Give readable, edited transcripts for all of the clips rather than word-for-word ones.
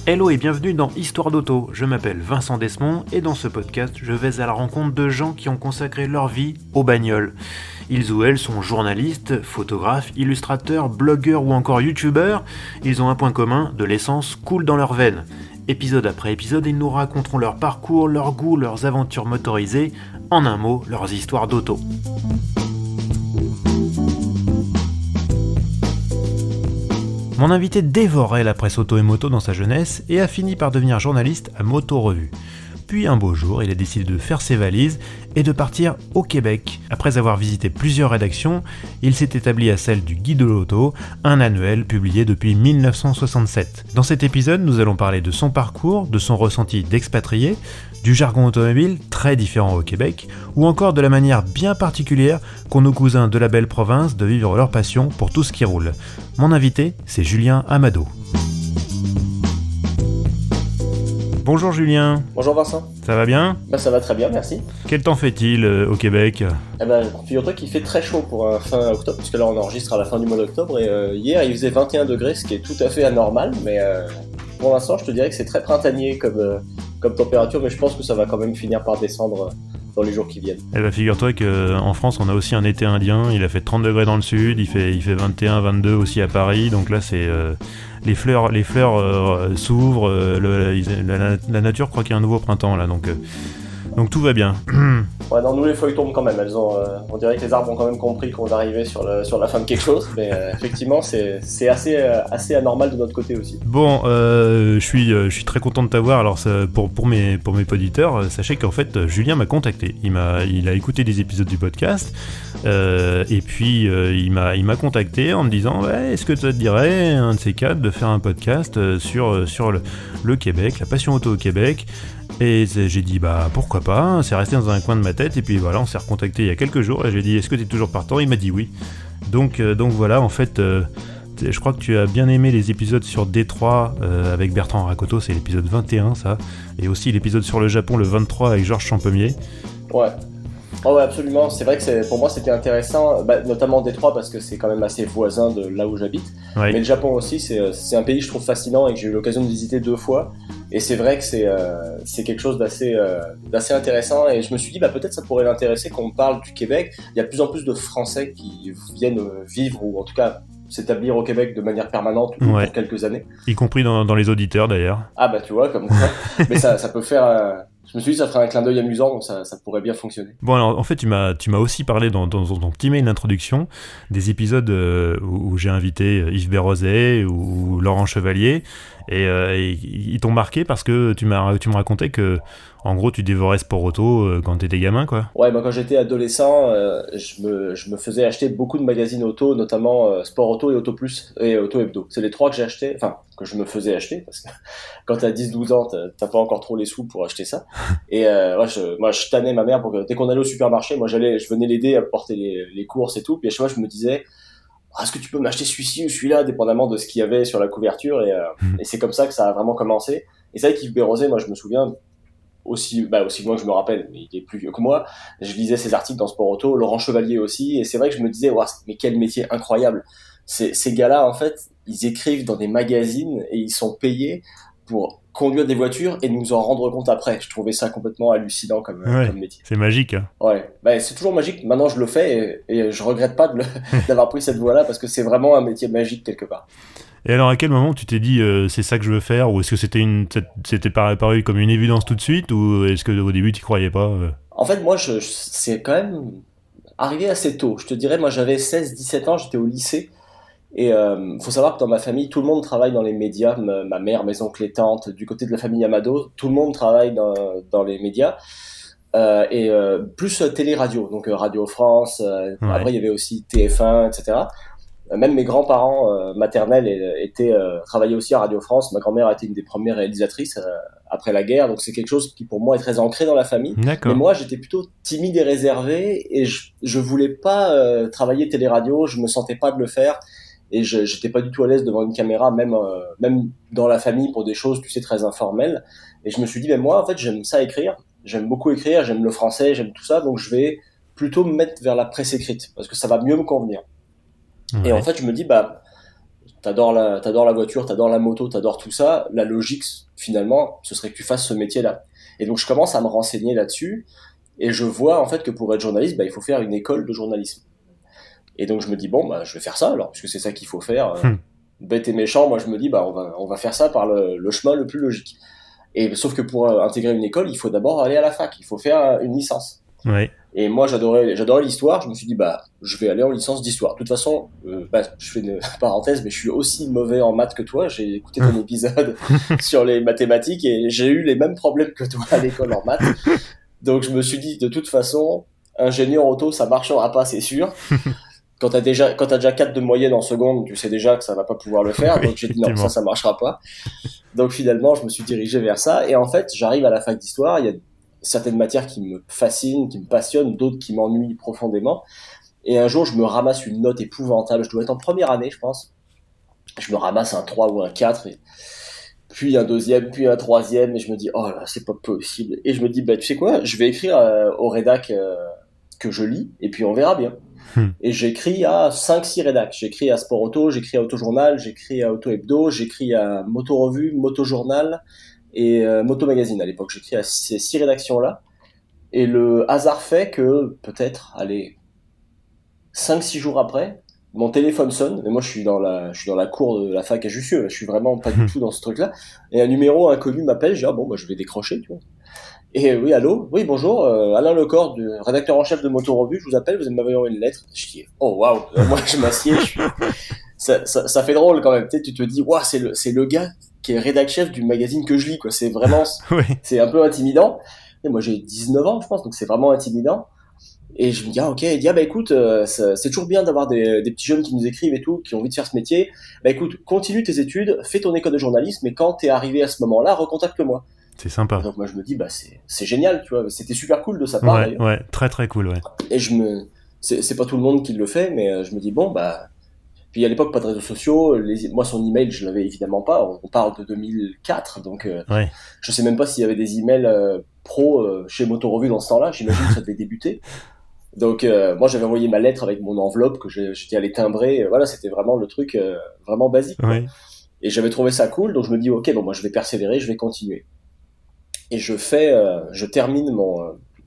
Hello et bienvenue dans Histoire d'auto, je m'appelle Vincent Desmond et dans ce podcast je vais à la rencontre de gens qui ont consacré leur vie aux bagnoles. Ils ou elles sont journalistes, photographes, illustrateurs, blogueurs ou encore youtubeurs. Ils ont un point commun, de l'essence coule dans leurs veines. Épisode après épisode, ils nous raconteront leur parcours, leurs goûts, leurs aventures motorisées, en un mot, leurs histoires d'auto. Mon invité dévorait la presse auto et moto dans sa jeunesse et a fini par devenir journaliste à Moto Revue. Puis un beau jour, il a décidé de faire ses valises et de partir au Québec. Après avoir visité plusieurs rédactions, il s'est établi à celle du Guide de l'Auto, un annuel publié depuis 1967. Dans cet épisode, nous allons parler de son parcours, de son ressenti d'expatrié, du jargon automobile très différent au Québec, ou encore de la manière bien particulière qu'ont nos cousins de la belle province de vivre leur passion pour tout ce qui roule. Mon invité, c'est Julien Amado. Bonjour Julien. Bonjour Vincent. Ça va bien ? Ça va très bien, merci. Quel temps fait-il au Québec ? Figure-toi qu'il fait très chaud pour fin octobre, puisque là on enregistre à la fin du mois d'octobre, et hier il faisait 21 degrés, ce qui est tout à fait anormal, mais pour l'instant je te dirais que c'est très printanier comme température, mais je pense que ça va quand même finir par descendre dans les jours qui viennent. Figure-toi qu'en France on a aussi un été indien, il a fait 30 degrés dans le sud, il fait 21, 22 aussi à Paris, donc là c'est... Les fleurs s'ouvrent, la nature croit qu'il y a un nouveau printemps là, donc tout va bien. Ouais, non, nous les feuilles tombent quand même, on dirait que les arbres ont quand même compris qu'on arrivait sur la fin de quelque chose, mais effectivement c'est assez anormal de notre côté aussi. Bon, je suis très content de t'avoir. Alors pour mes auditeurs, sachez qu'en fait Julien m'a contacté. Il a écouté des épisodes du podcast et puis il m'a contacté en me disant ouais, est-ce que ça te dirait un de ces quatre de faire un podcast sur le Québec, la passion auto au Québec. Et j'ai dit bah pourquoi pas, c'est resté dans un coin de ma tête et puis voilà, on s'est recontacté il y a quelques jours et j'ai dit est-ce que t'es toujours partant, il m'a dit oui. Donc voilà, en fait je crois que tu as bien aimé les épisodes sur Détroit avec Bertrand Rakoto, c'est l'épisode 21 ça, et aussi l'épisode sur le Japon le 23 avec Georges Champemier. Ouais. Oh ouais, absolument, c'est vrai que pour moi c'était intéressant, notamment Détroit parce que c'est quand même assez voisin de là où j'habite, ouais. Mais le Japon aussi c'est un pays que je trouve fascinant et que j'ai eu l'occasion de visiter 2 fois, et c'est vrai que c'est quelque chose d'assez intéressant, et je me suis dit peut-être ça pourrait l'intéresser qu'on parle du Québec. Il y a de plus en plus de Français qui viennent vivre, ou en tout cas s'établir au Québec de manière permanente ou ouais. pour quelques années. Y compris dans les auditeurs d'ailleurs. Ah tu vois, comme quoi. Mais ça peut faire... Je me suis dit ça ferait un clin d'œil amusant, donc ça pourrait bien fonctionner. Bon alors en fait tu m'as aussi parlé dans ton petit mail d'introduction des épisodes où j'ai invité Yves Bérozet ou Laurent Chevalier et ils t'ont marqué parce que tu me racontais que en gros tu dévorais Sport Auto quand t'étais gamin quoi. Ouais, quand j'étais adolescent, je me faisais acheter beaucoup de magazines auto, notamment Sport Auto et Auto Plus et Auto Hebdo. C'est les 3 que j'ai acheté, enfin que je me faisais acheter, parce que quand t'as 10-12 ans, t'as pas encore trop les sous pour acheter ça. Et moi je tannais ma mère pour que dès qu'on allait au supermarché, je venais l'aider à porter les courses et tout. Puis à chaque fois je me disais est-ce que tu peux m'acheter celui-ci ou celui-là, dépendamment de ce qu'il y avait sur la couverture, et c'est comme ça que ça a vraiment commencé. Et c'est vrai qu'Yves Bérozet, moi je me souviens aussi loin que je me rappelle, mais il est plus vieux que moi, je lisais ses articles dans Sport Auto, Laurent Chevalier aussi, et c'est vrai que je me disais mais quel métier incroyable. Ces gars-là en fait, ils écrivent dans des magazines et ils sont payés pour conduire des voitures et nous en rendre compte après. Je trouvais ça complètement hallucinant comme métier. C'est magique. Hein. Ouais, c'est toujours magique. Maintenant, je le fais et je regrette pas d'avoir pris cette voie-là parce que c'est vraiment un métier magique quelque part. Et alors, à quel moment tu t'es dit c'est ça que je veux faire, ou est-ce que c'était paru comme une évidence tout de suite, ou est-ce que au début tu croyais pas En fait, moi, c'est quand même arrivé assez tôt. Je te dirais, moi, j'avais 16-17 ans, j'étais au lycée. Et faut savoir que dans ma famille, tout le monde travaille dans les médias. Ma mère, mes oncles et tantes, du côté de la famille Amado, tout le monde travaille dans les médias. Plus télé-radio, donc Radio France. Ouais. Après, il y avait aussi TF1, etc. Même mes grands-parents maternels travaillaient aussi à Radio France. Ma grand-mère a été une des premières réalisatrices après la guerre, donc c'est quelque chose qui pour moi est très ancré dans la famille. D'accord. Mais moi j'étais plutôt timide et réservé, et je voulais pas travailler télé-radio, je me sentais pas de le faire, et j'étais pas du tout à l'aise devant une caméra, même dans la famille, pour des choses tu sais très informelles. Et je me suis dit moi en fait j'aime ça écrire, j'aime beaucoup écrire, j'aime le français, j'aime tout ça, donc je vais plutôt me mettre vers la presse écrite parce que ça va mieux me convenir. Ouais. Et en fait je me dis t'adores la voiture, t'adores la moto, t'adores tout ça, la logique, finalement, ce serait que tu fasses ce métier-là. Et donc, je commence à me renseigner là-dessus, et je vois, en fait, que pour être journaliste, il faut faire une école de journalisme. Et donc, je me dis, bon, je vais faire ça, alors, parce que c'est ça qu'il faut faire. Bête et méchant, moi, je me dis, on va faire ça par le chemin le plus logique. Et sauf que pour intégrer une école, il faut d'abord aller à la fac, il faut faire une licence. Ouais. Et moi, j'adorais l'histoire. Je me suis dit, je vais aller en licence d'histoire. De toute façon, je fais une parenthèse, mais je suis aussi mauvais en maths que toi. J'ai écouté ton épisode sur les mathématiques et j'ai eu les mêmes problèmes que toi à l'école en maths. Donc, je me suis dit, de toute façon, ingénieur auto, ça marchera pas, c'est sûr. Quand t'as déjà 4 de moyenne en seconde, tu sais déjà que ça va pas pouvoir le faire. Donc, j'ai dit, non, ça marchera pas. Donc, finalement, je me suis dirigé vers ça. Et en fait, j'arrive à la fac d'histoire. Il y a certaines matières qui me fascinent, qui me passionnent, d'autres qui m'ennuient profondément. Et un jour, je me ramasse une note épouvantable. Je dois être en première année, je pense. Je me ramasse un 3 ou un 4, et puis un deuxième, puis un troisième, et je me dis, oh là, c'est pas possible. Et je me dis, tu sais quoi, je vais écrire au rédac que je lis, et puis on verra bien. Et j'écris à 5-6 rédacs. J'écris à Sport Auto, j'écris à Autojournal, j'écris à Auto Hebdo, j'écris à Moto Revue, Moto Journal, et Moto Magazine à l'époque. J'écris à ces 6 rédactions-là. Et le hasard fait que, peut-être, 5-6 jours après, mon téléphone sonne. Mais moi, je suis dans la cour de la fac à Jussieu. Je suis vraiment pas du tout dans ce truc-là. Et un numéro inconnu m'appelle. Je dis, je vais décrocher, tu vois. Et oui, allô? Oui, bonjour, Alain Lecor, rédacteur en chef de Moto Revue, je vous appelle, vous m'avez envoyé une lettre. Je dis, oh waouh, moi je m'assieds, ça fait drôle quand même, tu te dis, waouh, c'est le gars qui est rédac chef du magazine que je lis, quoi. C'est vraiment, c'est un peu intimidant. Et moi j'ai 19 ans, je pense, donc c'est vraiment intimidant. Et je me dis, ok, il dit, écoute, c'est toujours bien d'avoir des petits jeunes qui nous écrivent et tout, qui ont envie de faire ce métier. Écoute, continue tes études, fais ton école de journalisme, et quand t'es arrivé à ce moment-là, recontacte-moi. C'est sympa. Et donc moi je me dis, c'est génial, tu vois, c'était super cool de sa part. Ouais, ouais, très très cool, ouais. Et c'est pas tout le monde qui le fait, mais je me dis, puis à l'époque, pas de réseaux sociaux, moi son email, je l'avais évidemment pas, on parle de 2004, donc je sais même pas s'il y avait des emails pro chez Moto Revue dans ce temps-là, j'imagine que ça devait débuter. Donc moi j'avais envoyé ma lettre avec mon enveloppe que j'étais allé timbrer, voilà, c'était vraiment le truc vraiment basique. Ouais. Et j'avais trouvé ça cool, donc je me dis, ok, moi je vais persévérer, je vais continuer. Et je termine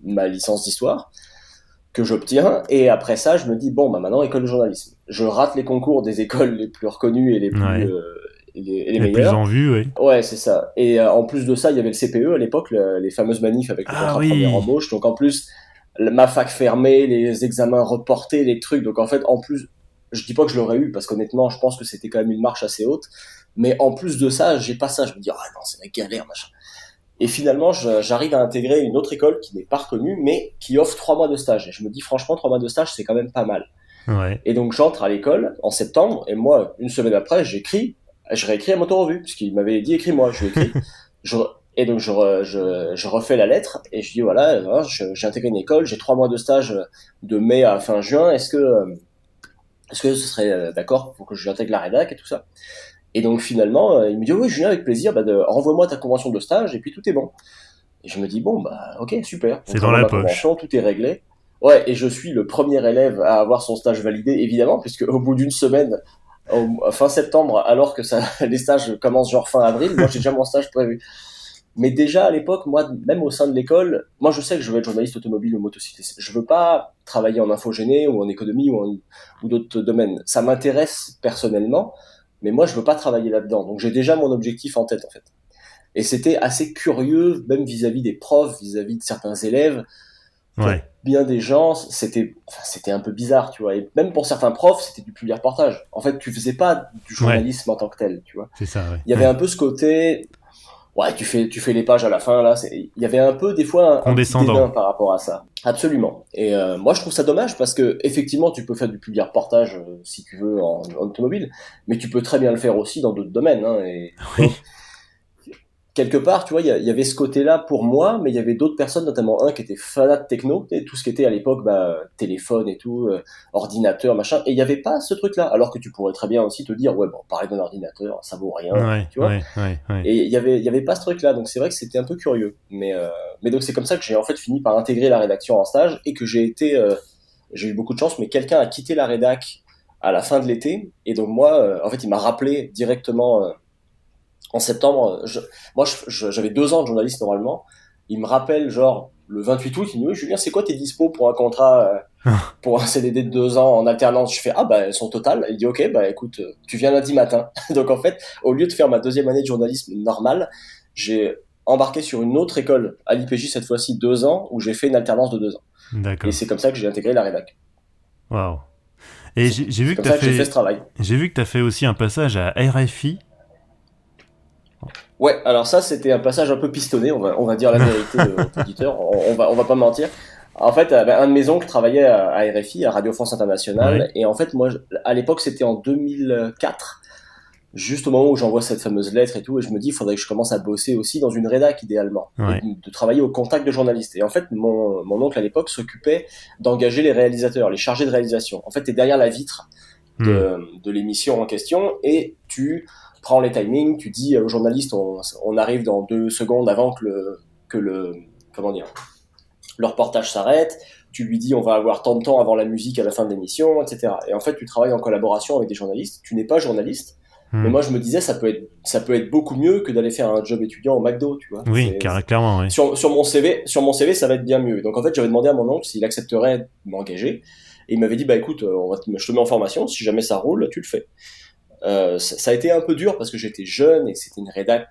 ma licence d'histoire que j'obtiens, et après ça je me dis maintenant école de journalisme. Je rate les concours des écoles les plus reconnues et les plus les meilleures. Les plus en vue, oui. Ouais, c'est ça. Et en plus de ça, il y avait le CPE à l'époque, les fameuses manifs avec le contrat première embauche. Donc en plus, ma fac fermée, les examens reportés, les trucs. Donc en fait, en plus, je dis pas que je l'aurais eu parce qu'honnêtement, je pense que c'était quand même une marche assez haute. Mais en plus de ça, j'ai pas ça. Je me dis, non, c'est la galère, machin. Et finalement, j'arrive à intégrer une autre école qui n'est pas reconnue, mais qui offre 3 mois de stage. Et je me dis, franchement, 3 mois de stage, c'est quand même pas mal. Ouais. Et donc, j'entre à l'école en septembre, et moi, une semaine après, je réécris à Moto Revue, puisqu'il m'avait dit, écris-moi, je lui écris. Et donc, je refais la lettre, et je dis, voilà, j'ai intégré une école, j'ai 3 mois de stage de mai à fin juin, est-ce que ce serait d'accord pour que j'intègre la rédac et tout ça? Et donc finalement, il me dit, oui, Julien, avec plaisir, renvoie-moi ta convention de stage et puis tout est bon. Et je me dis, ok, super. C'est dans la poche. Tout est réglé. Ouais, et je suis le premier élève à avoir son stage validé, évidemment, puisque au bout d'une semaine, fin septembre, alors que les stages commencent genre fin avril, moi j'ai déjà mon stage prévu. Mais déjà à l'époque, moi, même au sein de l'école, moi je sais que je veux être journaliste automobile ou motocycliste. Je veux pas travailler en infogénie ou en économie ou d'autres domaines. Ça m'intéresse personnellement, mais moi je veux pas travailler là-dedans. Donc j'ai déjà mon objectif en tête en fait. Et c'était assez curieux, même vis-à-vis des profs, vis-à-vis de certains élèves. Ouais. Bien des gens, c'était un peu bizarre, tu vois. Et même pour certains profs, c'était du public reportage. En fait, tu faisais pas du journalisme en tant que tel, tu vois. C'est ça, ouais. Il y avait un peu ce côté, tu fais les pages à la fin, là. Il y avait un peu, des fois, un petit dédain par rapport à ça. Absolument. Et moi, je trouve ça dommage parce que, effectivement, tu peux faire du public reportage, si tu veux, en automobile, mais tu peux très bien le faire aussi dans d'autres domaines, hein. Et donc, quelque part, tu vois, il y avait ce côté-là pour moi, mais il y avait d'autres personnes, notamment un qui était fanat de techno, et tout ce qui était à l'époque, téléphone et tout, ordinateur, machin, et il y avait pas ce truc-là, alors que tu pourrais très bien aussi te dire, parler d'un ordinateur, ça vaut rien, tu vois. Ouais. Et il y avait pas ce truc-là, donc c'est vrai que c'était un peu curieux, mais donc c'est comme ça que j'ai en fait fini par intégrer la rédaction en stage, et que j'ai eu beaucoup de chance, mais quelqu'un a quitté la rédac à la fin de l'été. Et donc moi, en fait, il m'a rappelé directement en septembre. J'avais 2 ans de journaliste normalement. Il me rappelle genre le 28 août. Il me dit oui, Julien, c'est quoi tes dispo pour un contrat, pour un CDD de 2 ans en alternance? Je fais ah bah elles sont totales. Il dit ok bah écoute, tu viens lundi matin. Donc en fait, au lieu de faire ma deuxième année de journalisme normale, j'ai embarqué sur une autre école à l'IPJ cette fois-ci 2 ans où j'ai fait une alternance de 2 ans. Et D'accord. c'est comme ça que j'ai intégré la rédac. Waouh. Et C'est j'ai c'est vu que comme t'as ça que j'ai fait fait, ce travail. j'ai vu que t'as fait aussi un passage à RFI. Ouais, alors ça, c'était un passage un peu pistonné, on va dire la vérité aux auditeurs, on va pas mentir. En fait, un de mes oncles travaillait à RFI, à Radio France Ouais, Internationale, et en fait, moi, à l'époque, c'était en 2004, juste au moment où j'envoie cette fameuse lettre et tout, et je me dis, il faudrait que je commence à bosser aussi dans une rédac, idéalement, et ouais. de travailler au contact de journalistes. Et en fait, mon oncle, à l'époque, s'occupait d'engager les réalisateurs, les chargés de réalisation. En fait, t'es derrière la vitre Hmm. de l'émission en question, et tu prends les timings, tu dis aux journalistes, on arrive dans 2 secondes avant que le comment dire, le reportage s'arrête, tu lui dis on va avoir tant de temps avant la musique à la fin de l'émission, etc. Et en fait, tu travailles en collaboration avec des journalistes, tu n'es pas journaliste, mais Hmm. moi je me disais ça peut être beaucoup mieux que d'aller faire un job étudiant au McDo, tu vois. Oui, clairement, oui. Sur mon CV, ça va être bien mieux. Donc en fait, j'avais demandé à mon oncle s'il accepterait de m'engager. Et il m'avait dit, bah écoute, je te mets en formation, si jamais ça roule, tu le fais. Ça a été un peu dur parce que j'étais jeune et c'était une rédac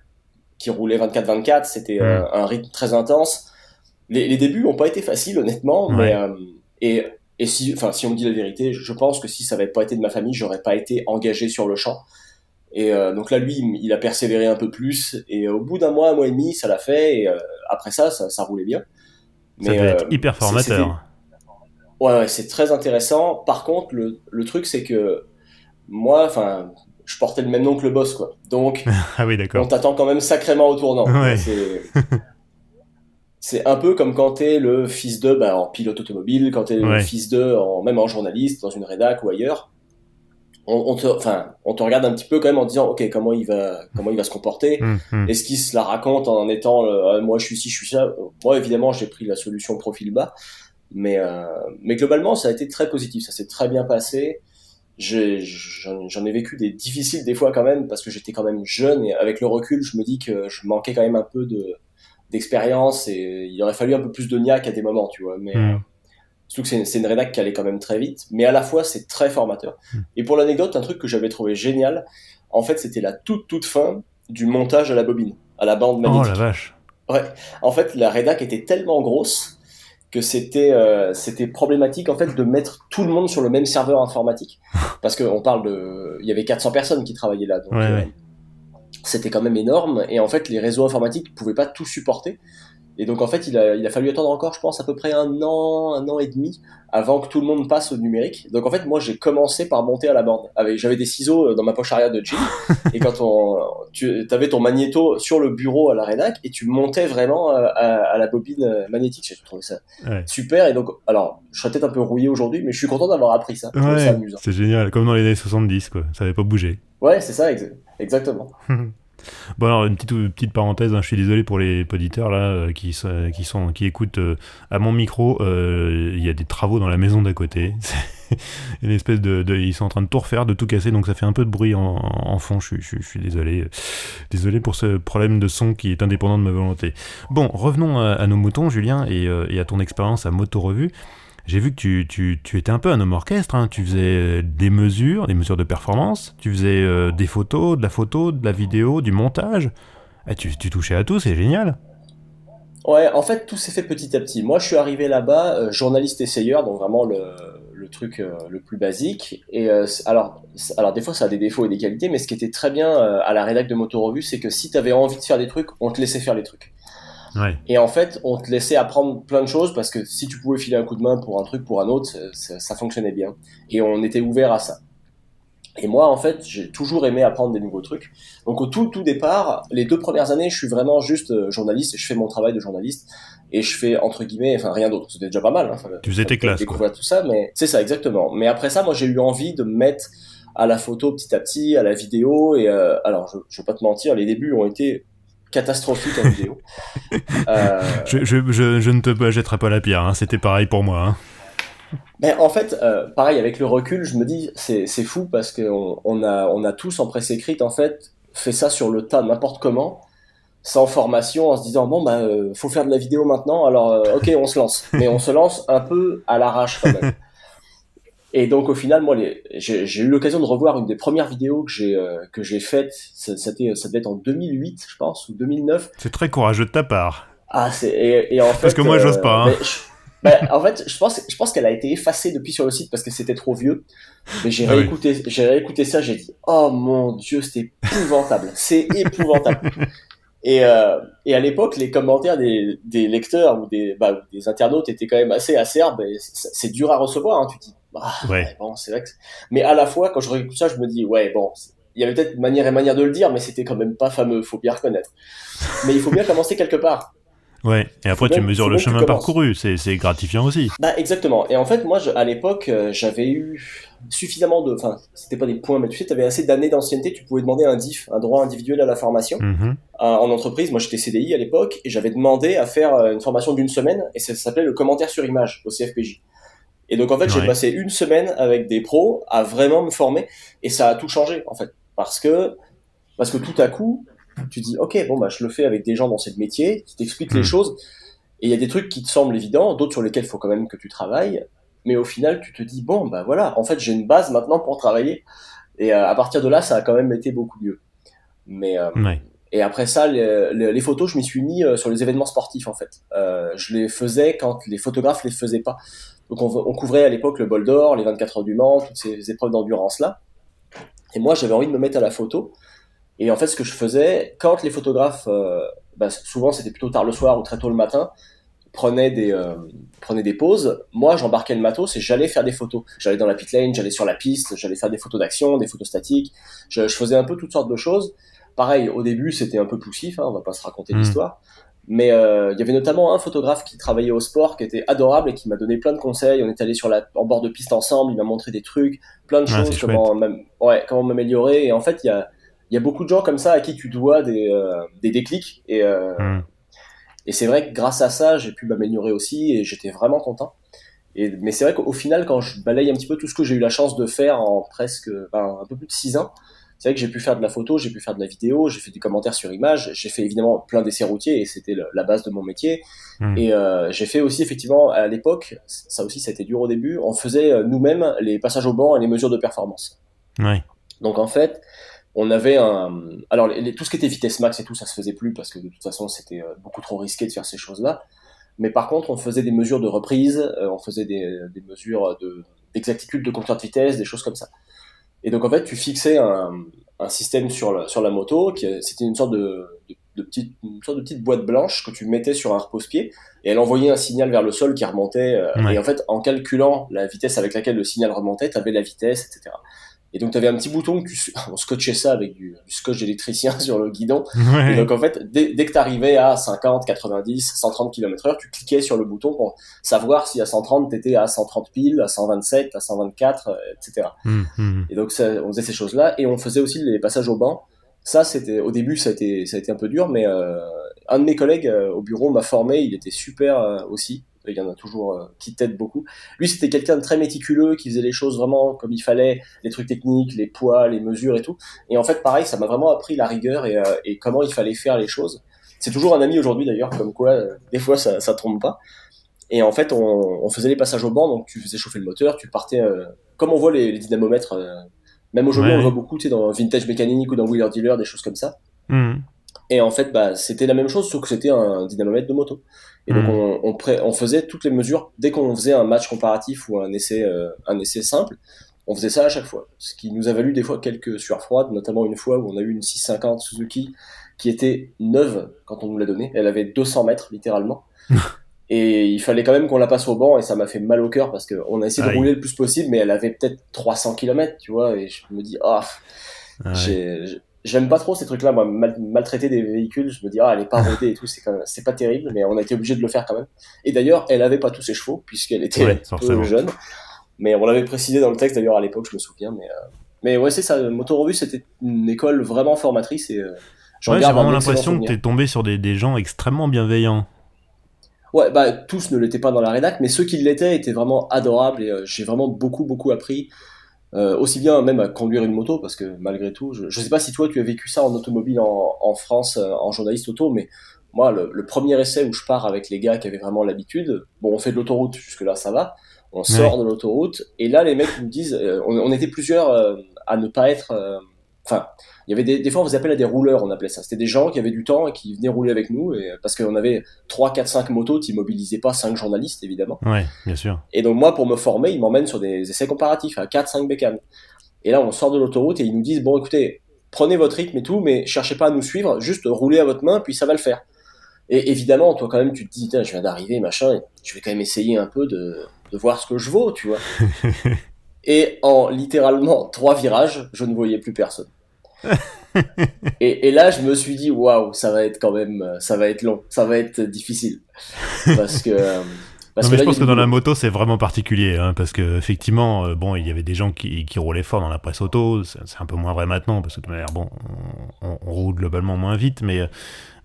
qui roulait 24/24, c'était Hmm. un rythme très intense. Les débuts n'ont pas été faciles, honnêtement, mais Ouais. et, si on me dit la vérité, je pense que si ça n'avait pas été de ma famille, j'aurais pas été engagé sur le champ. Et donc là, lui, il a persévéré un peu plus, et au bout d'un mois et demi, ça l'a fait, et après ça roulait bien. Ça Mais devait être hyper c'était, formateur. ouais, c'est très intéressant. Par contre, le truc, c'est que moi, enfin, je portais le même nom que le boss, quoi. Donc, Ah oui, on d'accord. t'attend quand même sacrément au tournant. Ouais. C'est un peu comme quand t'es le fils de, bah, en pilote automobile, quand t'es le Ouais. fils de, même en journaliste, dans une rédac ou ailleurs. On te regarde un petit peu quand même en disant, ok, comment il va se comporter? Hmm, hmm. Est-ce qu'il se la raconte en étant, moi je suis ci, je suis ça? Moi, évidemment, j'ai pris la solution profil bas, mais globalement, ça a été très positif, ça s'est très bien passé. J'en ai vécu des difficiles des fois quand même parce que j'étais quand même jeune et avec le recul, je me dis que je manquais quand même un peu d'expérience et il aurait fallu un peu plus de niaque à des moments, tu vois. Mais Hmm. surtout que c'est une rédac qui allait quand même très vite, mais à la fois c'est très formateur. Et pour l'anecdote, un truc que j'avais trouvé génial, en fait, c'était la toute fin du montage à la bobine, à la bande Oh la magnétique. vache. Ouais, en fait, la rédac était tellement grosse que c'était problématique en fait de mettre tout le monde sur le même serveur informatique parce qu'on parle il y avait 400 personnes qui travaillaient là, Ouais, donc ouais. c'était quand même énorme et en fait les réseaux informatiques pouvaient pas tout supporter. Et donc en fait il a fallu attendre encore, je pense, à peu près un an et demi avant que tout le monde passe au numérique. Donc en fait moi j'ai commencé par monter à la bande. J'avais des ciseaux dans ma poche arrière de jean et quand tu avais ton magnéto sur le bureau à la rédac et tu montais vraiment à la bobine magnétique. J'ai trouvé ça Ouais. super. Et donc alors je serais peut-être un peu rouillé aujourd'hui, mais je suis content d'avoir appris ça. Je trouvais ça Ouais, amusant. c'est génial. Comme dans les années 70, quoi. Ça avait pas bougé. Ouais, c'est ça, exactement. Bon alors une petite parenthèse, hein, je suis désolé pour les auditeurs là qui écoutent à mon micro. Il y a des travaux dans la maison d'à côté. C'est une espèce ils sont en train de tout refaire, de tout casser, donc ça fait un peu de bruit en fond. Je suis désolé, désolé pour ce problème de son qui est indépendant de ma volonté. Bon, revenons à nos moutons, Julien, et à ton expérience à Moto Revue. J'ai vu que tu étais un peu un homme orchestre, hein. Tu faisais des mesures de performance, tu faisais des photos, de la photo, de la vidéo, du montage. Ah, tu touchais à tout, c'est génial. Ouais, en fait, tout s'est fait petit à petit. Moi, je suis arrivé là-bas, journaliste essayeur, donc vraiment le truc le plus basique. Et alors, des fois, ça a des défauts et des qualités, mais ce qui était très bien à la rédac de Moto Revue, c'est que si tu avais envie de faire des trucs, on te laissait faire les trucs. Ouais. Et en fait, on te laissait apprendre plein de choses parce que si tu pouvais filer un coup de main pour un truc, pour un autre, ça fonctionnait bien. Et on était ouvert à ça. Et moi, en fait, j'ai toujours aimé apprendre des nouveaux trucs. Donc, au tout départ, les 2 premières années, je suis vraiment juste journaliste et je fais mon travail de journaliste et je fais, entre guillemets, enfin, rien d'autre. C'était déjà pas mal, hein. Tu faisais tes Fallait classes, quoi. découvrir tout ça, mais c'est ça, exactement. Mais après ça, moi, j'ai eu envie de me mettre à la photo petit à petit, à la vidéo et, alors, je vais pas te mentir, les débuts ont été catastrophiques en vidéo. Euh, Je ne te jetterai pas la pierre, hein. C'était pareil pour moi, hein. Ben, en fait, pareil, avec le recul, je me dis, c'est fou parce qu'on on a tous en presse écrite, en fait, fait ça sur le tas, n'importe comment, sans formation, en se disant, bon, bah, faut faire de la vidéo maintenant, alors, ok, on se lance. Mais on se lance un peu à l'arrache quand même. Et donc, au final, moi, j'ai eu l'occasion de revoir une des premières vidéos que j'ai faites, ça devait être en 2008, je pense, ou 2009. C'est très courageux de ta part. Et en Parce que fait, moi, j'ose pas. Hein. en fait, je pense qu'elle a été effacée depuis sur le site parce que c'était trop vieux. Mais Ah oui. j'ai réécouté ça, j'ai dit, oh mon Dieu, c'est épouvantable, c'est épouvantable. Et à l'époque, les commentaires des lecteurs ou des internautes étaient quand même assez acerbes. Et c'est dur à recevoir, hein. Tu te dis, bah, Ouais. ouais, bon, c'est vrai que. Mais à la fois, quand je réécoute ça, je me dis, ouais, bon, il y avait peut-être manière et manière de le dire, mais c'était quand même pas fameux, faut bien reconnaître. Mais il faut bien commencer quelque part. Ouais. Et après, tu mesures Faut le bien que tu chemin commences. parcouru. C'est gratifiant aussi. Bah, exactement. Et en fait, moi, à l'époque, j'avais eu suffisamment enfin, c'était pas des points, mais tu sais, t'avais assez d'années d'ancienneté, tu pouvais demander un DIF, un droit individuel à la formation. Mhm. En entreprise. Moi, j'étais CDI à l'époque et j'avais demandé à faire une formation d'une semaine et ça s'appelait le commentaire sur image au CFPJ. Et donc, en fait, j'ai Ouais. passé une semaine avec des pros à vraiment me former et ça a tout changé, en fait. Parce que tout à coup, tu dis, OK, bon, bah, je le fais avec des gens dans ce métier qui t'expliquent les Hmm. choses et il y a des trucs qui te semblent évidents, d'autres sur lesquels il faut quand même que tu travailles. Mais au final, tu te dis, bon, bah voilà, en fait, j'ai une base maintenant pour travailler. Et à partir de là, ça a quand même été beaucoup mieux. Mais Ouais. et après ça, les photos, je m'y suis mis sur les événements sportifs en fait. Je les faisais quand les photographes les faisaient pas. Donc on couvrait à l'époque le Bol d'Or, les 24 heures du Mans, toutes ces épreuves d'endurance là. Et moi, j'avais envie de me mettre à la photo. Et en fait, ce que je faisais, quand les photographes, bah, souvent c'était plutôt tard le soir ou très tôt le matin, prenaient prenaient des pauses, moi j'embarquais le matos et j'allais faire des photos. J'allais dans la pit lane, j'allais sur la piste, j'allais faire des photos d'action, des photos statiques. Je faisais un peu toutes sortes de choses. Pareil, au début c'était un peu poussif, hein, on va pas se raconter Hmm. l'histoire. Mais il y avait notamment un photographe qui travaillait au sport, qui était adorable et qui m'a donné plein de conseils. On est allé en bord de piste ensemble, il m'a montré des trucs, plein de Ah, c'est choses, chouette. comment m'améliorer. Et en fait, il y a beaucoup de gens comme ça à qui tu dois des déclics. Hmm. Et c'est vrai que grâce à ça, j'ai pu m'améliorer aussi et j'étais vraiment content. Mais c'est vrai qu'au final, quand je balaye un petit peu tout ce que j'ai eu la chance de faire en presque un peu plus de 6 ans, c'est vrai que j'ai pu faire de la photo, j'ai pu faire de la vidéo, j'ai fait du commentaire sur image, j'ai fait évidemment plein d'essais routiers et c'était la base de mon métier. Hmm. Et j'ai fait aussi effectivement à l'époque, ça aussi ça a été dur au début, on faisait nous-mêmes les passages au banc et les mesures de performance. Ouais. Donc en fait, on avait alors tout ce qui était vitesse max et tout, ça se faisait plus parce que de toute façon c'était beaucoup trop risqué de faire ces choses-là. Mais par contre, on faisait des mesures de reprise, on faisait des mesures d'exactitude de compteur de vitesse, des choses comme ça. Et donc en fait, tu fixais un système sur la moto, c'était une sorte de petite boîte blanche que tu mettais sur un repose-pied, et elle envoyait un signal vers le sol qui remontait. Et Ouais. en fait, en calculant la vitesse avec laquelle le signal remontait, tu avais la vitesse, etc. Et donc, tu avais un petit bouton, on scotchait ça avec du scotch d'électricien sur le guidon. Et Ouais. donc, en fait, dès que tu arrivais à 50, 90, 130 km/h, tu cliquais sur le bouton pour savoir si à 130, tu étais à 130 piles, à 127, à 124, etc. Hmm. Hmm. Et donc, on faisait ces choses-là. Et on faisait aussi les passages au banc. Ça, au début, ça a été un peu dur, mais un de mes collègues au bureau m'a formé. Il était super aussi. Il y en a toujours qui t'aident beaucoup. Lui, c'était quelqu'un de très méticuleux, qui faisait les choses vraiment comme il fallait, les trucs techniques, les poids, les mesures et tout. Et en fait, pareil, ça m'a vraiment appris la rigueur et comment il fallait faire les choses. C'est toujours un ami aujourd'hui d'ailleurs, comme quoi des fois ça trompe pas. Et en fait, on faisait les passages au banc, donc tu faisais chauffer le moteur, tu partais, comme on voit les dynamomètres, même aujourd'hui on Ouais, le voit ouais. beaucoup, tu sais, dans Vintage Mécanique ou dans Wheeler Dealer, des choses comme ça. Hmm. Et en fait, bah, c'était la même chose, sauf que c'était un dynamomètre de moto. Et donc Hmm. on faisait toutes les mesures, dès qu'on faisait un match comparatif ou un essai simple, on faisait ça à chaque fois. Ce qui nous a valu des fois quelques sueurs froides, notamment une fois où on a eu une 650 Suzuki qui était neuve quand on nous l'a donnée. Elle avait 200 mètres, littéralement. Et il fallait quand même qu'on la passe au banc et ça m'a fait mal au cœur parce qu'on a essayé de Aïe. rouler le plus possible, mais elle avait peut-être 300 km, tu vois, et je me dis, ah, Ouais. j'aime pas trop ces trucs-là, moi, maltraiter des véhicules, je me dis, ah, elle est pas rodée et tout, c'est pas terrible, mais on a été obligé de le faire quand même. Et d'ailleurs, elle avait pas tous ses chevaux, puisqu'elle était un Ouais, petit peu forcément. jeune, mais on l'avait précisé dans le texte d'ailleurs à l'époque, je me souviens, mais ouais, c'est ça, Motorevue, c'était une école vraiment formatrice et j'en Ouais, j'ai garde un vraiment excellent l'impression que souvenir. t'es tombé sur des gens extrêmement bienveillants. Ouais, bah tous ne l'étaient pas dans la rédac, mais ceux qui l'étaient étaient vraiment adorables et j'ai vraiment beaucoup appris. Aussi bien même à conduire une moto, parce que malgré tout, je sais pas si toi tu as vécu ça en automobile en France, en journaliste auto, mais moi le premier essai où je pars avec les gars qui avaient vraiment l'habitude, bon on fait de l'autoroute, jusque là ça va, on Ouais. sort de l'autoroute, et là les mecs nous disent, on était plusieurs à ne pas être... Enfin, il y avait des fois on faisait appel à des rouleurs, on appelait ça. C'était des gens qui avaient du temps et qui venaient rouler avec nous, et, parce qu'on avait 3 4 5 motos, t'immobilisais pas 5 journalistes évidemment. Ouais, bien sûr. Et donc moi, pour me former, ils m'emmènent sur des essais comparatifs à 4-5 bécanes. Et là, on sort de l'autoroute et ils nous disent, bon, écoutez, prenez votre rythme et tout, mais cherchez pas à nous suivre, juste roulez à votre main, puis ça va le faire. Et évidemment, toi, quand même, tu te dis, je viens d'arriver, machin, je vais quand même essayer un peu de voir ce que je vaux, tu vois. Et en littéralement 3 virages, je ne voyais plus personne. Et là, je me suis dit, waouh, ça va être quand même, ça va être long, ça va être difficile. Parce que, euh, Non parce que mais je là, il y a pense du que dans la boulot. moto c'est vraiment particulier, hein, parce que effectivement, bon, il y avait des gens qui roulaient fort dans la presse auto, c'est un peu moins vrai maintenant, parce que de toute manière, bon, on roule globalement moins vite, mais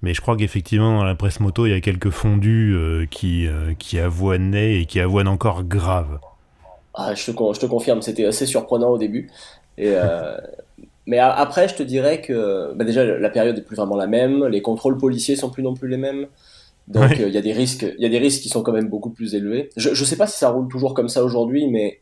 je crois qu'effectivement dans la presse moto il y a quelques fondus qui avoinaient et qui avoinent encore grave. Ah, je te confirme, c'était assez surprenant au début. Et, mais après, je te dirais que bah déjà la période est plus vraiment la même, les contrôles policiers sont plus non plus les mêmes, donc Ouais, il y a des risques qui sont quand même beaucoup plus élevés. Je sais pas si ça roule toujours comme ça aujourd'hui, mais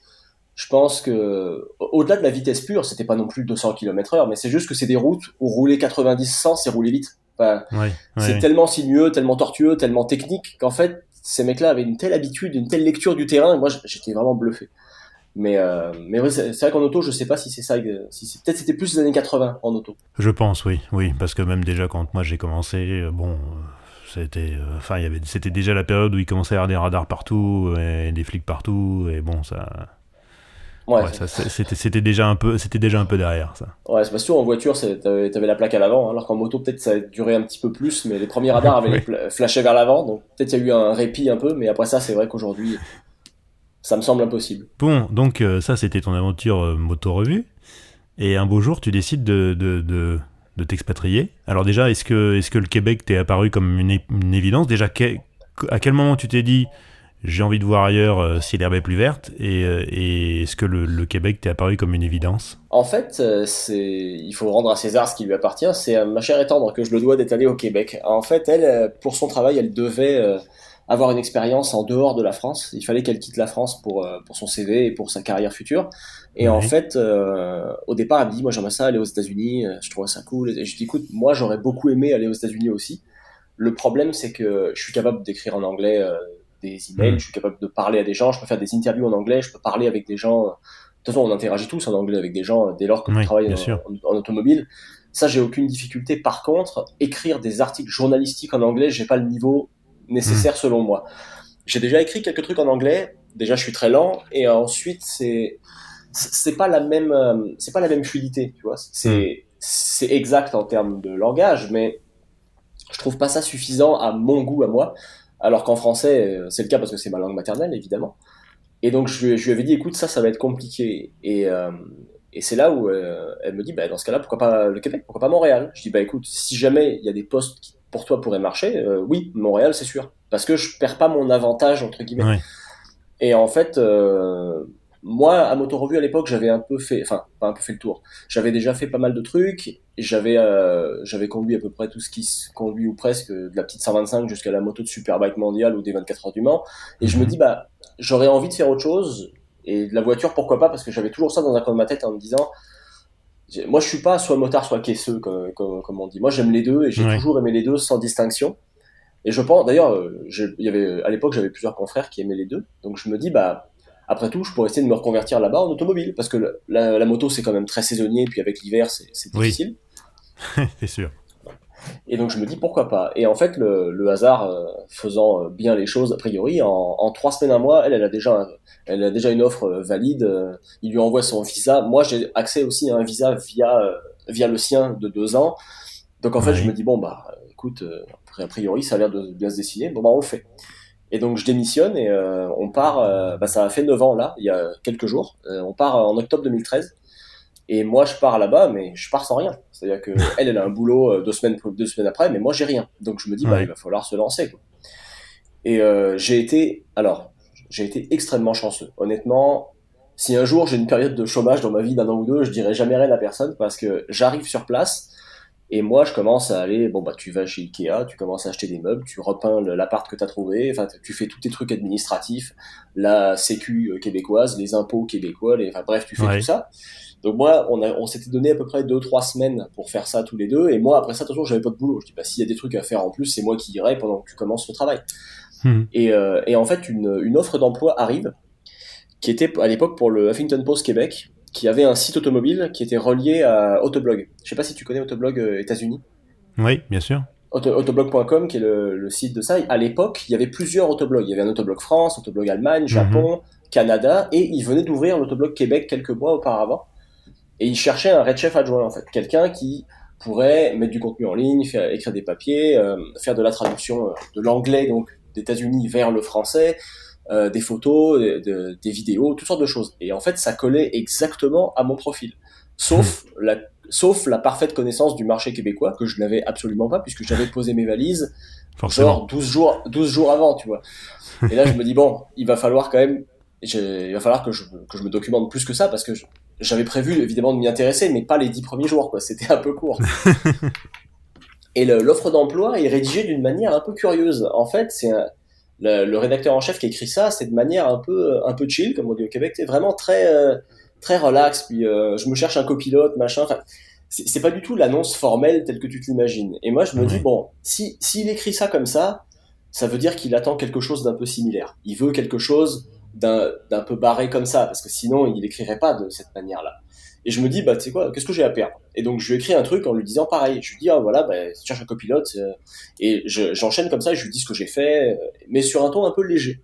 je pense que au-delà de la vitesse pure, c'était pas non plus 200 km/h, mais c'est juste que c'est des routes où rouler 90-100, c'est rouler vite. Enfin, ouais, c'est ouais. tellement sinueux, tellement tortueux, tellement technique qu'en fait, ces mecs-là avaient une telle habitude, une telle lecture du terrain, et moi j'étais vraiment bluffé. Mais ouais, c'est vrai qu'en auto, je sais pas si c'est ça, si peut-être c'était plus les années 80 en auto. Je pense, oui, oui, parce que même déjà quand moi j'ai commencé, bon, c'était, enfin, c'était déjà la période où il commençait à y avoir des radars partout et des flics partout, et bon, ça, Ouais, ouais, ça, c'était déjà un peu derrière ça. ouais, c'est pas sûr, en voiture, t'avais la plaque à l'avant, hein, alors qu'en moto, peut-être ça a duré un petit peu plus, mais les premiers radars avaient Ouais. flashé vers l'avant, donc peut-être il y a eu un répit un peu, mais après ça, c'est vrai qu'aujourd'hui, ça me semble impossible. Bon, donc ça c'était ton aventure moto-revue, et un beau jour tu décides de t'expatrier. Alors déjà, est-ce que le Québec t'est apparu comme une évidence? Déjà, à quel moment tu t'es dit j'ai envie de voir ailleurs si l'herbe est plus verte, et est-ce que le Québec t'est apparu comme une évidence? En fait, il faut rendre à César ce qui lui appartient. C'est à ma chère et tendre que je le dois d'être allée au Québec. En fait, elle, pour son travail, elle devait avoir une expérience en dehors de la France. Il fallait qu'elle quitte la France pour son CV et pour sa carrière future. Et en Ouais, fait, au départ, elle me dit, moi j'aimerais ça aller aux États-Unis, je trouve ça cool. Et je dis, écoute, moi j'aurais beaucoup aimé aller aux États-Unis aussi. Le problème, c'est que je suis capable d'écrire en anglais des emails, hmm, je suis capable de parler à des gens, je peux faire des interviews en anglais, je peux parler avec des gens. De toute façon, on interagit tous en anglais avec des gens dès lors que tu oui, travailles bien sûr. en automobile. Ça, j'ai aucune difficulté. Par contre, écrire des articles journalistiques en anglais, j'ai pas le niveau Hmm, nécessaire selon moi. J'ai déjà écrit quelques trucs en anglais. Déjà, je suis très lent, et ensuite, c'est pas la même fluidité, tu vois. hmm. C'est exact en termes de langage, mais je trouve pas ça suffisant à mon goût à moi. Alors qu'en français, c'est le cas parce que c'est ma langue maternelle, évidemment. Et donc je lui avais dit, écoute, ça va être compliqué. Et c'est là où elle me dit, bah, dans ce cas-là, pourquoi pas le Québec, pourquoi pas Montréal? Je dis, bah écoute, si jamais il y a des postes qui pour toi pourraient marcher, oui, Montréal, c'est sûr. Parce que je perds pas mon avantage, entre guillemets. Ouais, Et en fait, moi, à Motorevue à l'époque, j'avais un peu fait, enfin, pas un peu fait le tour. J'avais déjà fait pas mal de trucs. Et j'avais conduit à peu près tout ce qui se conduit ou presque, de la petite 125 jusqu'à la moto de Superbike mondiale ou des 24 heures du Mans. Et je me mhm, dis, bah, j'aurais envie de faire autre chose. Et de la voiture, pourquoi pas? Parce que j'avais toujours ça dans un coin de ma tête en me disant, moi, je suis pas soit motard, soit caisseux, comme on dit. Moi, j'aime les deux et j'ai ouais, toujours aimé les deux sans distinction. Et je pense, d'ailleurs, il y avait, à l'époque, j'avais plusieurs confrères qui aimaient les deux. Donc je me dis, bah, après tout, je pourrais essayer de me reconvertir là-bas en automobile. Parce que la moto, c'est quand même très saisonnier. Puis avec l'hiver, c'est oui, difficile. c'est sûr. Et donc je me dis, pourquoi pas. Et en fait, le hasard faisant bien les choses, a priori, en 3 semaines, un mois, elle a déjà une offre valide. Il lui envoie son visa. Moi, j'ai accès aussi à un visa via le sien de 2 ans. Donc en fait, je me Ouais, dis, bon, bah, écoute, a priori, ça a l'air de bien se dessiner. Bon, bah, on le fait. Et donc je démissionne et on part, bah, ça a fait 9 ans là, il y a quelques jours. On part en octobre 2013. Et moi je pars là-bas, mais je pars sans rien. C'est-à-dire que elle a un boulot 2 semaines après, mais moi j'ai rien. Donc je me dis, bah, il ouais. va falloir se lancer, quoi. Et j'ai été extrêmement chanceux. Honnêtement, si un jour j'ai une période de chômage dans ma vie d'un an ou deux, je dirais jamais rien à personne parce que j'arrive sur place et moi je commence à aller, bon bah tu vas chez Ikea, tu commences à acheter des meubles, tu repeins l'appart que t'as trouvé, enfin tu fais tous tes trucs administratifs, la sécu québécoise, les impôts québécois, enfin bref tu fais tout Ouais. ça. Donc moi, on s'était donné à peu près 2 3 semaines pour faire ça tous les deux. Et moi, après ça, attention, j'avais pas de boulot. Je dis, bah, s'il y a des trucs à faire en plus, c'est moi qui irai pendant que tu commences le travail. Mhm. Et en fait, une offre d'emploi arrive, qui était à l'époque pour le Huffington Post Québec, qui avait un site automobile qui était relié à Autoblog. Je sais pas si tu connais Autoblog États-Unis. Oui, bien sûr. Autoblog.com, qui est le site de ça. À l'époque, il y avait plusieurs autoblogs. Il y avait un Autoblog France, Autoblog Allemagne, Mhm. Japon, Canada, et ils venaient d'ouvrir l'Autoblog Québec quelques mois auparavant. Et il cherchait un Red Chef adjoint, en fait. Quelqu'un qui pourrait mettre du contenu en ligne, écrire des papiers, faire de la traduction de l'anglais, donc d'États-Unis vers le français, des photos, des vidéos, toutes sortes de choses. Et en fait, ça collait exactement à mon profil. Mhm. Sauf la, sauf la parfaite connaissance du marché québécois, que je n'avais absolument pas, puisque j'avais posé mes valises, genre Forcément. 12 jours avant, tu vois. Et là, je me dis, bon, il va falloir quand même, il va falloir que je me documente plus que ça, parce que j'avais prévu, évidemment, de m'y intéresser, mais pas les 10 premiers jours, quoi. C'était un peu court. Et l'offre d'emploi est rédigée d'une manière un peu curieuse. En fait, le rédacteur en chef qui écrit ça, c'est de manière un peu chill, comme on dit au Québec, c'est vraiment très relax. Puis je me cherche un copilote, machin. Enfin, c'est pas du tout l'annonce formelle telle que tu t'imagines. Et moi, je me dis Ouais. bon, s'il écrit ça comme ça veut dire qu'il attend quelque chose d'un peu similaire. Il veut quelque chose d'un peu barré comme ça, parce que sinon, il écrirait pas de cette manière-là. Et je me dis, bah, tu sais quoi, qu'est-ce que j'ai à perdre? Et donc, je lui écris un truc en lui disant pareil. Je lui dis, ah, voilà, bah, si tu cherches un copilote, et j'enchaîne comme ça, je lui dis ce que j'ai fait, mais sur un ton un peu léger.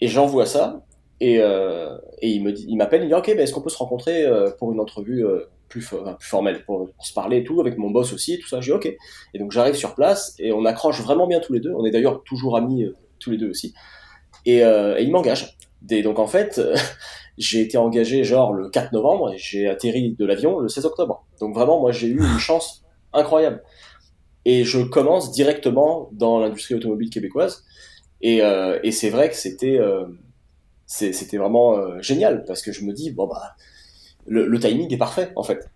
Et j'envoie ça, et il m'appelle, il dit, ok, bah, est-ce qu'on peut se rencontrer pour une entrevue plus formelle, pour se parler et tout, avec mon boss aussi, et tout ça. Je dis, ok. Et donc, j'arrive sur place, et on accroche vraiment bien tous les deux. On est d'ailleurs toujours amis tous les deux aussi. Et il m'engage. Donc, en fait, j'ai été engagé genre le 4 novembre et j'ai atterri de l'avion le 16 octobre. Donc vraiment, moi, j'ai eu une chance incroyable. Et je commence directement dans l'industrie automobile québécoise. Et c'est vrai que c'était vraiment génial parce que je me dis, bon, bah, le timing est parfait, en fait.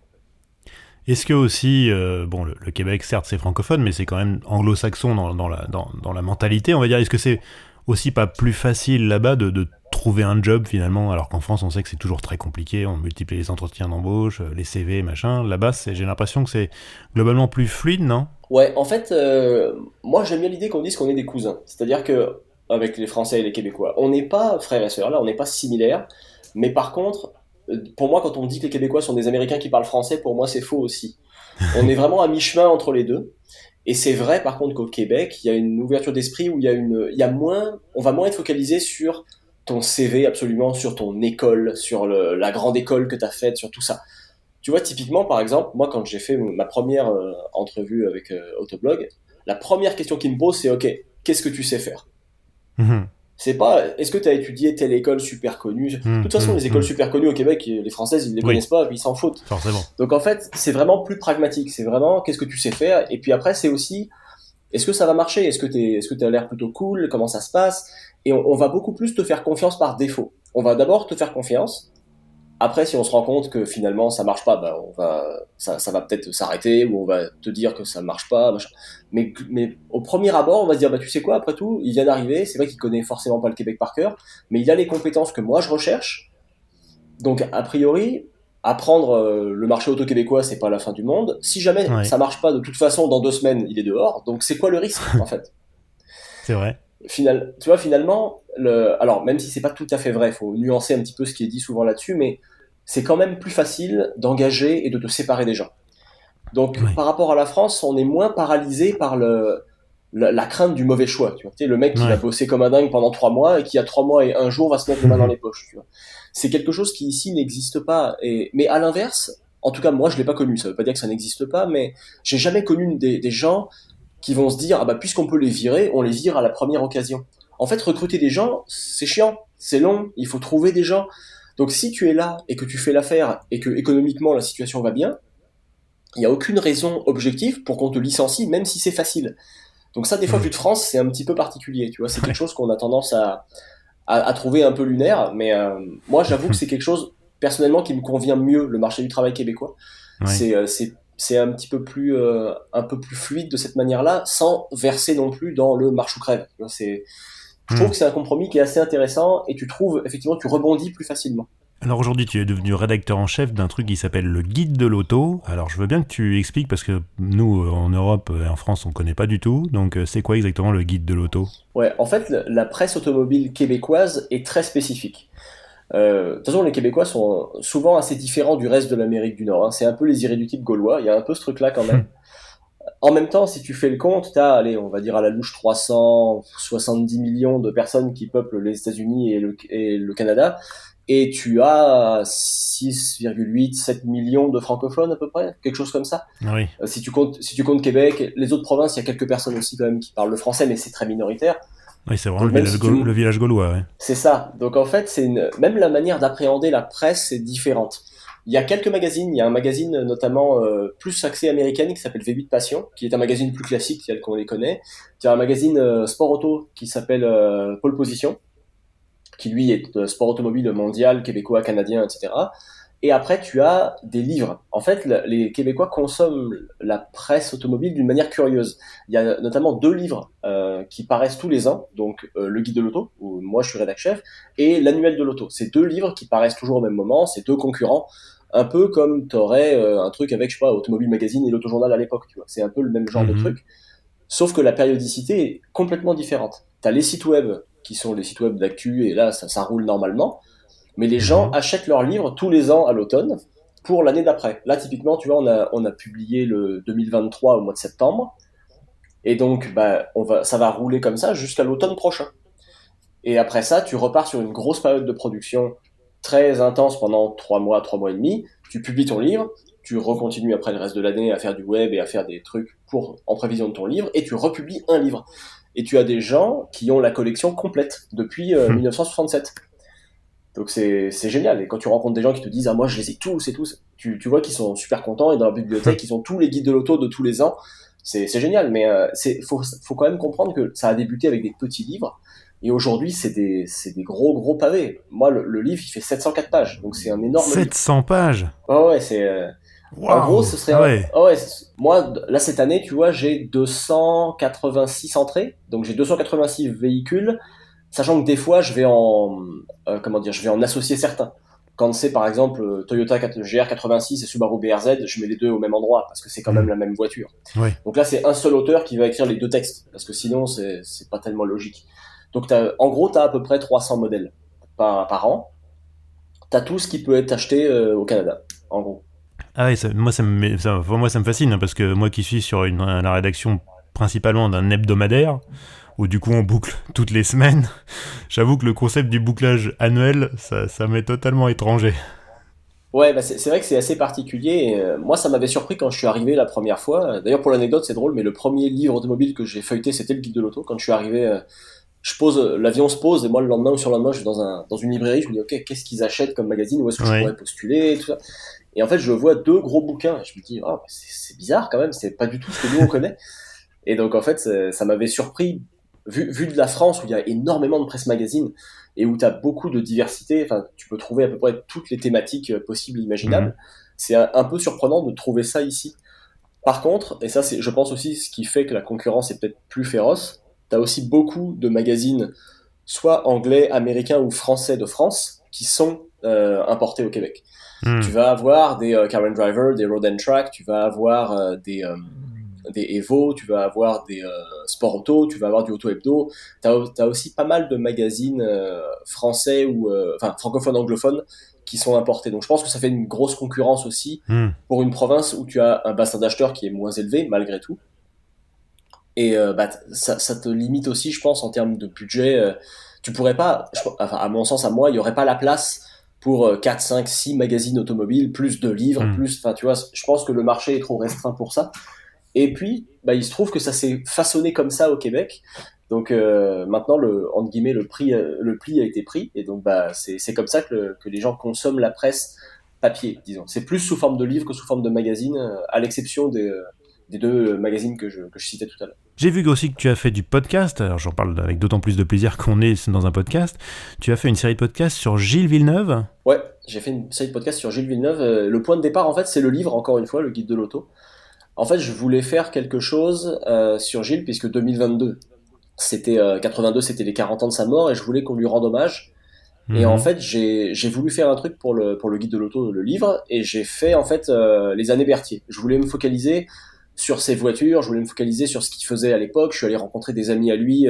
Est-ce que aussi, bon, le Québec, certes, c'est francophone, mais c'est quand même anglo-saxon dans la mentalité, on va dire. Est-ce que c'est aussi pas plus facile là-bas de trouver un job finalement, alors qu'en France, on sait que c'est toujours très compliqué, on multiplie les entretiens d'embauche, les CV, machin. Là-bas, j'ai l'impression que c'est globalement plus fluide, non? Ouais, en fait, moi, j'aime bien l'idée qu'on dise qu'on est des cousins. C'est-à-dire que, avec les Français et les Québécois, on n'est pas frères et sœurs, là, on n'est pas similaires. Mais par contre, pour moi, quand on dit que les Québécois sont des Américains qui parlent français, pour moi, c'est faux aussi. On est vraiment à mi-chemin entre les deux. Et c'est vrai, par contre, qu'au Québec, il y a une ouverture d'esprit où il y a moins, on va moins être focalisé sur ton CV absolument, sur ton école, sur la grande école que tu as faite, sur tout ça. Tu vois, typiquement, par exemple, moi, quand j'ai fait ma première entrevue avec Autoblog, la première question qu'ils me posent, c'est, OK, qu'est-ce que tu sais faire? Mhm. C'est pas, est-ce que tu as étudié telle école super connue? De Mhm, toute façon, mhm, les écoles mhm. super connues au Québec, les Françaises, ils ne les Oui, connaissent pas, puis ils s'en foutent. forcément. Donc en fait, c'est vraiment plus pragmatique. C'est vraiment qu'est-ce que tu sais faire. Et puis après, c'est aussi est-ce que ça va marcher? Est-ce que tu as l'air plutôt cool? Comment ça se passe? Et on va beaucoup plus te faire confiance par défaut. On va d'abord te faire confiance. Après, si on se rend compte que finalement ça marche pas, bah ça va peut-être s'arrêter ou on va te dire que ça marche pas. Machin. Mais au premier abord, on va se dire bah tu sais quoi, après tout, il vient d'arriver. C'est vrai qu'il connaît forcément pas le Québec par cœur, mais il a les compétences que moi je recherche. Donc a priori, apprendre le marché auto québécois, c'est pas la fin du monde. Si jamais Ouais, ça marche pas, de toute façon, dans 2 semaines, il est dehors. Donc c'est quoi le risque en fait? c'est vrai. Tu vois, finalement, alors même si c'est pas tout à fait vrai, il faut nuancer un petit peu ce qui est dit souvent là-dessus, mais c'est quand même plus facile d'engager et de te séparer des gens. Donc Ouais, par rapport à la France, on est moins paralysé par la crainte du mauvais choix. Tu vois, le mec qui va ouais. bosser comme un dingue pendant 3 mois et qui à 3 mois et un jour va se mettre les mains dans les poches. Tu vois. C'est quelque chose qui ici n'existe pas. Mais à l'inverse, en tout cas moi je l'ai pas connu. Ça veut pas dire que ça n'existe pas, mais j'ai jamais connu des gens qui vont se dire ah bah puisqu'on peut les virer, on les vire à la première occasion. En fait, recruter des gens, c'est chiant, c'est long, il faut trouver des gens. Donc si tu es là et que tu fais l'affaire et que économiquement la situation va bien, il n'y a aucune raison objective pour qu'on te licencie, même si c'est facile. Donc ça, des fois, vu de France, c'est un petit peu particulier, tu vois. C'est quelque chose qu'on a tendance à trouver un peu lunaire, mais moi, j'avoue que c'est quelque chose, personnellement, qui me convient mieux, le marché du travail québécois. Ouais. C'est un petit un peu plus fluide de cette manière-là, sans verser non plus dans le marche ou crève. Tu vois, je trouve Hmm. que c'est un compromis qui est assez intéressant et tu trouves, effectivement, tu rebondis plus facilement. Alors aujourd'hui, tu es devenu rédacteur en chef d'un truc qui s'appelle le Guide de l'auto. Alors je veux bien que tu expliques parce que nous, en Europe et en France, on connaît pas du tout. Donc c'est quoi exactement le Guide de l'auto? Ouais, en fait, la presse automobile québécoise est très spécifique. De toute façon, les Québécois sont souvent assez différents du reste de l'Amérique du Nord, hein. C'est un peu les irréductibles gaulois. Il y a un peu ce truc-là quand même. En même temps, si tu fais le compte, allez, on va dire à la louche 370 millions de personnes qui peuplent les États-Unis et le Canada, et tu as 6,8, 7 millions de francophones à peu près, quelque chose comme ça. Oui, Si tu comptes Québec, les autres provinces, il y a quelques personnes aussi quand même qui parlent le français, mais c'est très minoritaire. oui, c'est vraiment Donc même si tu, le village gaulois, ouais. c'est ça. Donc en fait, même la manière d'appréhender la presse est différente. Il y a quelques magazines. Il y a un magazine notamment plus axé américaine qui s'appelle V8 Passion, qui est un magazine plus classique tel qu'on les connaît. Il y a un magazine sport auto qui s'appelle Pole Position, qui lui est sport automobile mondial, québécois, canadien, etc. Et après, tu as des livres. En fait, les Québécois consomment la presse automobile d'une manière curieuse. Il y a notamment 2 livres qui paraissent tous les ans, donc le Guide de l'auto, où moi je suis rédac chef, et l'Annuel de l'auto. C'est 2 livres qui paraissent toujours au même moment, c'est 2 concurrents, un peu comme t'aurais un truc avec, je sais pas, Automobile Magazine et l'Autojournal à l'époque, tu vois. C'est un peu le même genre de Mhm. truc, sauf que la périodicité est complètement différente. T'as les sites web qui sont les sites web d'actu, et là ça roule normalement, mais les gens Mhm. achètent leurs livres tous les ans à l'automne pour l'année d'après. Là, typiquement, tu vois, on a publié le 2023 au mois de septembre, et donc ça va rouler comme ça jusqu'à l'automne prochain. Et après ça, tu repars sur une grosse période de production très intense pendant 3 mois, 3 mois et demi. Tu publies ton livre, tu recontinues après le reste de l'année à faire du web et à faire des trucs en prévision de ton livre, et tu republies un livre. Et tu as des gens qui ont la collection complète depuis 1967. Donc c'est génial. Et quand tu rencontres des gens qui te disent ah moi je les ai tous et tous, tu vois qu'ils sont super contents et dans leur bibliothèque ils ont tous les guides de l'auto de tous les ans. C'est génial. Mais faut quand même comprendre que ça a débuté avec des petits livres et aujourd'hui c'est des gros pavés. Moi le livre il fait 704 pages donc c'est un énorme livre. 700 pages. Oh ouais c'est en gros Waouh. ce serait Ah ouais. oh ouais moi là cette année tu vois j'ai 286 entrées donc j'ai 286 véhicules. Sachant que des fois, comment dire, je vais en associer certains. Quand c'est par exemple Toyota GR86 et Subaru BRZ, je mets les deux au même endroit parce que c'est quand même Mhm. la même voiture. Ouais. Donc là, c'est un seul auteur qui va écrire les 2 textes parce que sinon, c'est pas tellement logique. Donc en gros, tu as à peu près 300 modèles par an. Tu as tout ce qui peut être acheté au Canada, en gros. Ah ouais, moi ça me fascine hein, parce que moi qui suis sur la rédaction principalement d'un hebdomadaire où du coup on boucle toutes les semaines, j'avoue que le concept du bouclage annuel, ça m'est totalement étranger. Ouais, c'est vrai que c'est assez particulier. Et, moi, ça m'avait surpris quand je suis arrivé la première fois. D'ailleurs, pour l'anecdote, c'est drôle, mais le premier livre automobile que j'ai feuilleté, c'était le Guide de l'auto. Quand je suis arrivé, l'avion se pose, et moi, le lendemain ou sur le lendemain, je suis dans une librairie, je me dis, ok, qu'est-ce qu'ils achètent comme magazine, où est-ce que je Ouais. pourrais postuler, et tout ça. Et en fait, je vois 2 gros bouquins, et je me dis, ah, c'est bizarre quand même, c'est pas du tout ce que nous on connaît. Et donc, en fait, ça m'avait surpris, vu de la France, où il y a énormément de presse magazine, et où tu as beaucoup de diversité, enfin, tu peux trouver à peu près toutes les thématiques possibles et Mhm. imaginables. C'est un peu surprenant de trouver ça ici. Par contre, et ça c'est, je pense aussi, ce qui fait que la concurrence est peut-être plus féroce, tu as aussi beaucoup de magazines soit anglais, américains ou français de France, qui sont importés au Québec. Tu Mhm. vas avoir des Car and Driver, des Road and Track, tu vas avoir des Evo, tu vas avoir des Sport Auto, tu vas avoir du Auto Hebdo. Tu as aussi pas mal de magazines français ou enfin francophones, anglophones qui sont importés. Donc je pense que ça fait une grosse concurrence aussi Mhm. pour une province où tu as un bassin d'acheteurs qui est moins élevé malgré tout. Et ça te limite aussi, je pense, en termes de budget. Tu pourrais pas, enfin, à mon sens, à moi, il n'y aurait pas la place pour 4, 5, 6 magazines automobiles, plus de livres, Mhm. plus. Enfin, tu vois, je pense que le marché est trop restreint pour ça. Et puis, il se trouve que ça s'est façonné comme ça au Québec. Donc maintenant, entre guillemets, le pli a été pris. Et donc, c'est comme ça que les gens consomment la presse papier, disons. C'est plus sous forme de livre que sous forme de magazine, à l'exception des deux magazines que je citais tout à l'heure. J'ai vu aussi que tu as fait du podcast, alors j'en parle avec d'autant plus de plaisir qu'on est dans un podcast. Tu as fait une série de podcasts sur Gilles Villeneuve. Ouais, j'ai fait une série de podcasts sur Gilles Villeneuve. Le point de départ, en fait, c'est le livre, encore une fois, le guide de l'auto. En fait, je voulais faire quelque chose sur Gilles, puisque 2022, c'était 82, c'était les 40 ans de sa mort, et je voulais qu'on lui rende hommage. Et en fait, j'ai voulu faire un truc pour le guide de l'auto, le livre, et j'ai fait en fait les années Berthier. Je voulais me focaliser sur ses voitures, je voulais me focaliser sur ce qu'il faisait à l'époque. Je suis allé rencontrer des amis à lui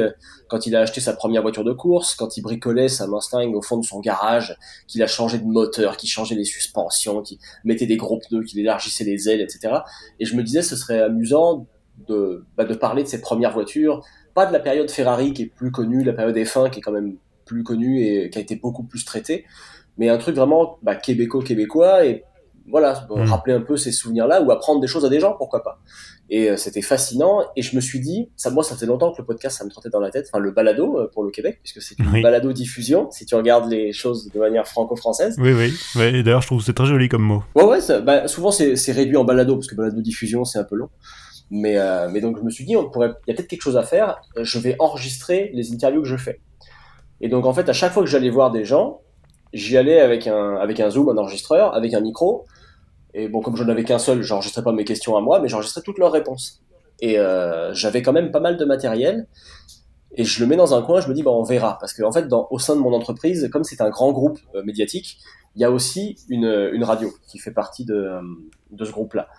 quand il a acheté sa première voiture de course, quand il bricolait sa Mustang au fond de son garage, qu'il a changé de moteur, qu'il changeait les suspensions, qu'il mettait des gros pneus, qu'il élargissait les ailes, etc. Et je me disais, ce serait amusant de parler de ses premières voitures, pas de la période Ferrari qui est plus connue, la période F1 qui est quand même plus connue et qui a été beaucoup plus traitée, mais un truc vraiment québécois et voilà, rappeler un peu ces souvenirs-là ou apprendre des choses à des gens, pourquoi pas. Et c'était fascinant et je me suis dit, ça faisait longtemps que le podcast ça me trottait dans la tête, enfin le balado pour le Québec, puisque c'est une balado diffusion si tu regardes les choses de manière franco-française. Oui, et d'ailleurs je trouve que c'est très joli comme mot. Ouais, souvent c'est réduit en balado parce que balado diffusion c'est un peu long. Mais donc je me suis dit, il y a peut-être quelque chose à faire, je vais enregistrer les interviews que je fais. Et donc en fait, à chaque fois que j'allais voir des gens, j'y allais avec un Zoom, un enregistreur, avec un micro. Et bon, comme je n'en avais qu'un seul, j'enregistrais pas mes questions à moi, mais j'enregistrais toutes leurs réponses. Et j'avais quand même pas mal de matériel. Et je le mets dans un coin, je me dis, on verra. Parce qu'en fait, au sein de mon entreprise, comme c'est un grand groupe médiatique, il y a aussi une radio qui fait partie de ce groupe-là.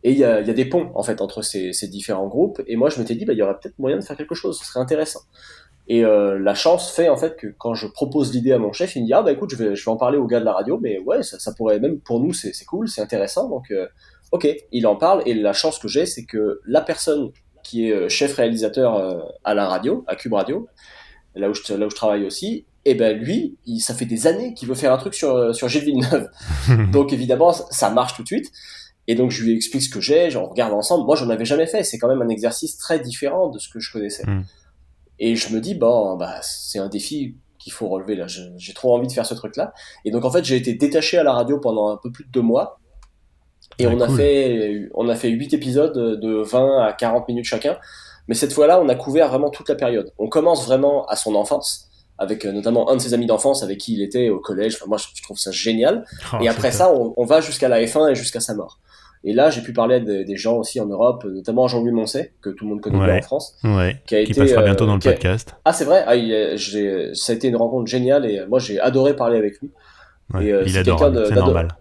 Et il y a des ponts, en fait, entre ces différents groupes. Et moi, je m'étais dit, il y aurait peut-être moyen de faire quelque chose, ce serait intéressant. Et la chance fait en fait que quand je propose l'idée à mon chef, il me dit écoute, je vais en parler aux gars de la radio, mais ouais, ça pourrait même pour nous c'est cool, c'est intéressant, donc ok, il en parle. Et la chance que j'ai, c'est que la personne qui est chef réalisateur à la radio, à Cube Radio, là où je travaille aussi, et ben lui, ça fait des années qu'il veut faire un truc sur Gilles Villeneuve. Donc évidemment, ça marche tout de suite. Et donc je lui explique ce que on regarde ensemble. Moi, j'en avais jamais fait. C'est quand même un exercice très différent de ce que je connaissais. Et je me dis, c'est un défi qu'il faut relever là. J'ai trop envie de faire ce truc-là. Et donc, en fait, j'ai été détaché à la radio pendant un peu plus de 2 mois. Et on a fait 8 épisodes de 20 à 40 minutes chacun. Mais cette fois-là, on a couvert vraiment toute la période. On commence vraiment à son enfance, avec notamment un de ses amis d'enfance avec qui il était au collège. Enfin, moi, je trouve ça génial. Et après ça, on va jusqu'à la F1 et jusqu'à sa mort. Et là, j'ai pu parler à des gens aussi en Europe, notamment Jean-Louis Moncey, que tout le monde connaît bien en France. Qui passera bientôt dans le podcast. Ah, c'est vrai. Ça a été une rencontre géniale et moi, j'ai adoré parler avec lui. Ouais, et il adore, c'est normal.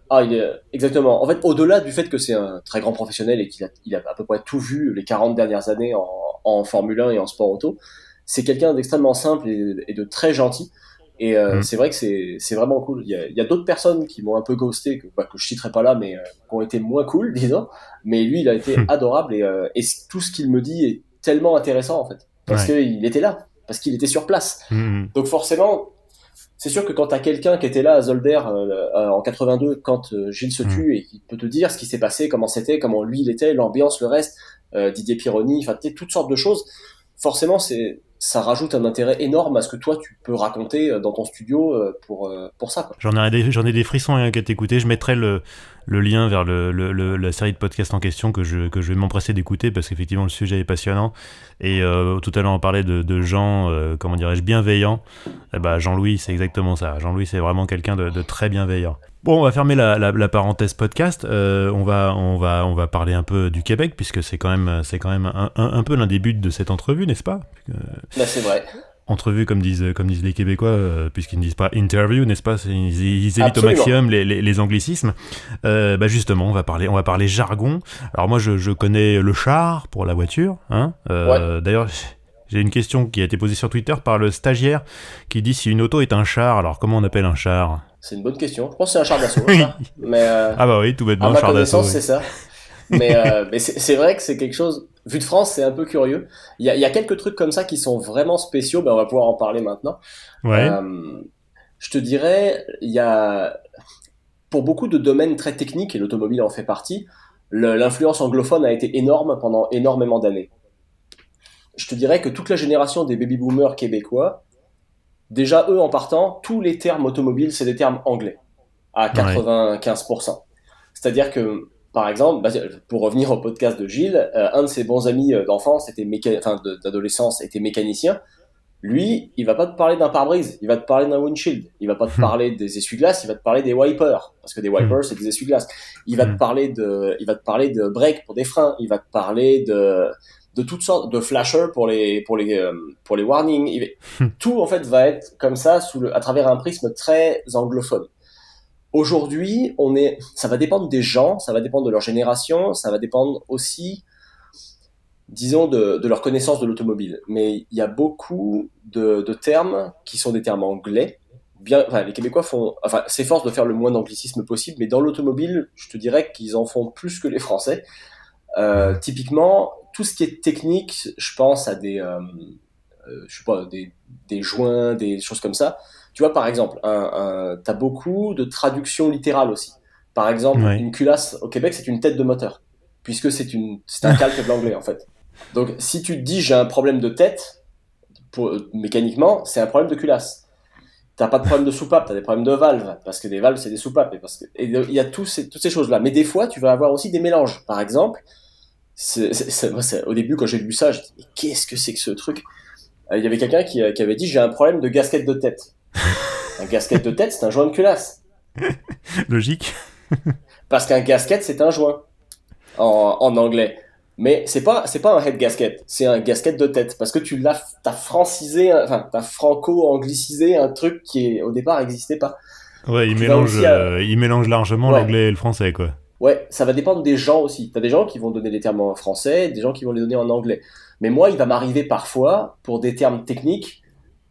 Exactement. En fait, au-delà du fait que c'est un très grand professionnel et qu'il a à peu près tout vu les 40 dernières années en Formule 1 et en sport auto, c'est quelqu'un d'extrêmement simple et de très gentil. Et c'est vrai que c'est vraiment cool. Il y a d'autres personnes qui m'ont un peu ghosté, que je citerai pas là, mais qui ont été moins cool, disons. Mais lui, il a été adorable et tout ce qu'il me dit est tellement intéressant en fait, parce qu'il était là, parce qu'il était sur place. Donc forcément, c'est sûr que quand t'as quelqu'un qui était là à Zolder en 82, quand Gilles se tue et qui peut te dire ce qui s'est passé, comment c'était, comment lui il était, l'ambiance, le reste, Didier Pironi, enfin toutes sortes de choses. Forcément, ça rajoute un intérêt énorme à ce que toi tu peux raconter dans ton studio pour ça, quoi. J'en ai des frissons qu'à t'écouter. Je mettrai le lien vers la série de podcasts en question que je vais m'empresser d'écouter parce qu'effectivement le sujet est passionnant. Et tout à l'heure on parlait de gens, comment dirais-je, bienveillants. Jean-Louis, c'est exactement ça. Jean-Louis, c'est vraiment quelqu'un de très bienveillant. Bon, on va fermer la parenthèse podcast. On va parler un peu du Québec puisque c'est quand même un peu l'un des buts de cette entrevue, n'est-ce pas? Là, c'est vrai. Entrevue comme disent les Québécois, puisqu'ils ne disent pas interview, n'est-ce pas? Ils évitent Absolument. au maximum les anglicismes. Justement, on va parler jargon. Alors moi, je connais le char pour la voiture. D'ailleurs, j'ai une question qui a été posée sur Twitter par le stagiaire qui dit si une auto est un char, alors comment on appelle un char? C'est une bonne question. Je pense que c'est un char d'assaut. Mais oui, tout bêtement, à ma char d'assaut. connaissance, c'est ça. Mais c'est vrai que c'est quelque chose. Vu de France, c'est un peu curieux. Il y a quelques trucs comme ça qui sont vraiment spéciaux. On va pouvoir en parler maintenant. Ouais. Je te dirais, il y a pour beaucoup de domaines très techniques et l'automobile en fait partie. L'influence anglophone a été énorme pendant énormément d'années. Je te dirais que toute la génération des baby boomers québécois, déjà eux en partant, tous les termes automobiles c'est des termes anglais à 95%. C'est-à-dire que par exemple, pour revenir au podcast de Gilles, un de ses bons amis d'enfance, d'adolescence, était mécanicien. Lui, il va pas te parler d'un pare-brise, il va te parler d'un windshield. Il va pas te parler des essuie-glaces, il va te parler des wipers, parce que des wipers c'est des essuie-glaces. Il va te parler de break pour des freins. Il va te parler de toutes sortes de flashers pour les warnings. Tout en fait va être comme ça à travers un prisme très anglophone. Aujourd'hui, ça va dépendre des gens, ça va dépendre de leur génération, ça va dépendre aussi, disons, de leur connaissance de l'automobile. Mais il y a beaucoup de termes qui sont des termes anglais. Les Québécois s'efforcent de faire le moins d'anglicisme possible, mais dans l'automobile, je te dirais qu'ils en font plus que les Français. Typiquement, tout ce qui est technique, je pense à des joints, des choses comme ça. Tu vois, par exemple, t'as beaucoup de traductions littérales aussi. Par exemple, une culasse au Québec, c'est une tête de moteur, puisque c'est un calque de l'anglais en fait. Donc, si tu te dis j'ai un problème de tête, mécaniquement, c'est un problème de culasse. T'as pas de problème de soupape, t'as des problèmes de valves, parce que des valves c'est des soupapes, et il y a toutes ces choses-là. Mais des fois, tu vas avoir aussi des mélanges. Par exemple, au début quand j'ai lu ça, j'ai dit mais qu'est-ce que c'est que ce truc? Il y avait quelqu'un qui avait dit j'ai un problème de gasket de tête. Un gasket de tête, c'est un joint de culasse. Logique. Parce qu'un gasket, c'est un joint en anglais. Mais c'est pas un head gasket, c'est un gasket de tête. Parce que t'as franco-anglicisé un truc qui au départ n'existait pas. Ouais, il mélange largement l'anglais et le français, quoi. Ouais, ça va dépendre des gens aussi. T'as des gens qui vont donner les termes en français, des gens qui vont les donner en anglais. Mais moi, il va m'arriver parfois, pour des termes techniques,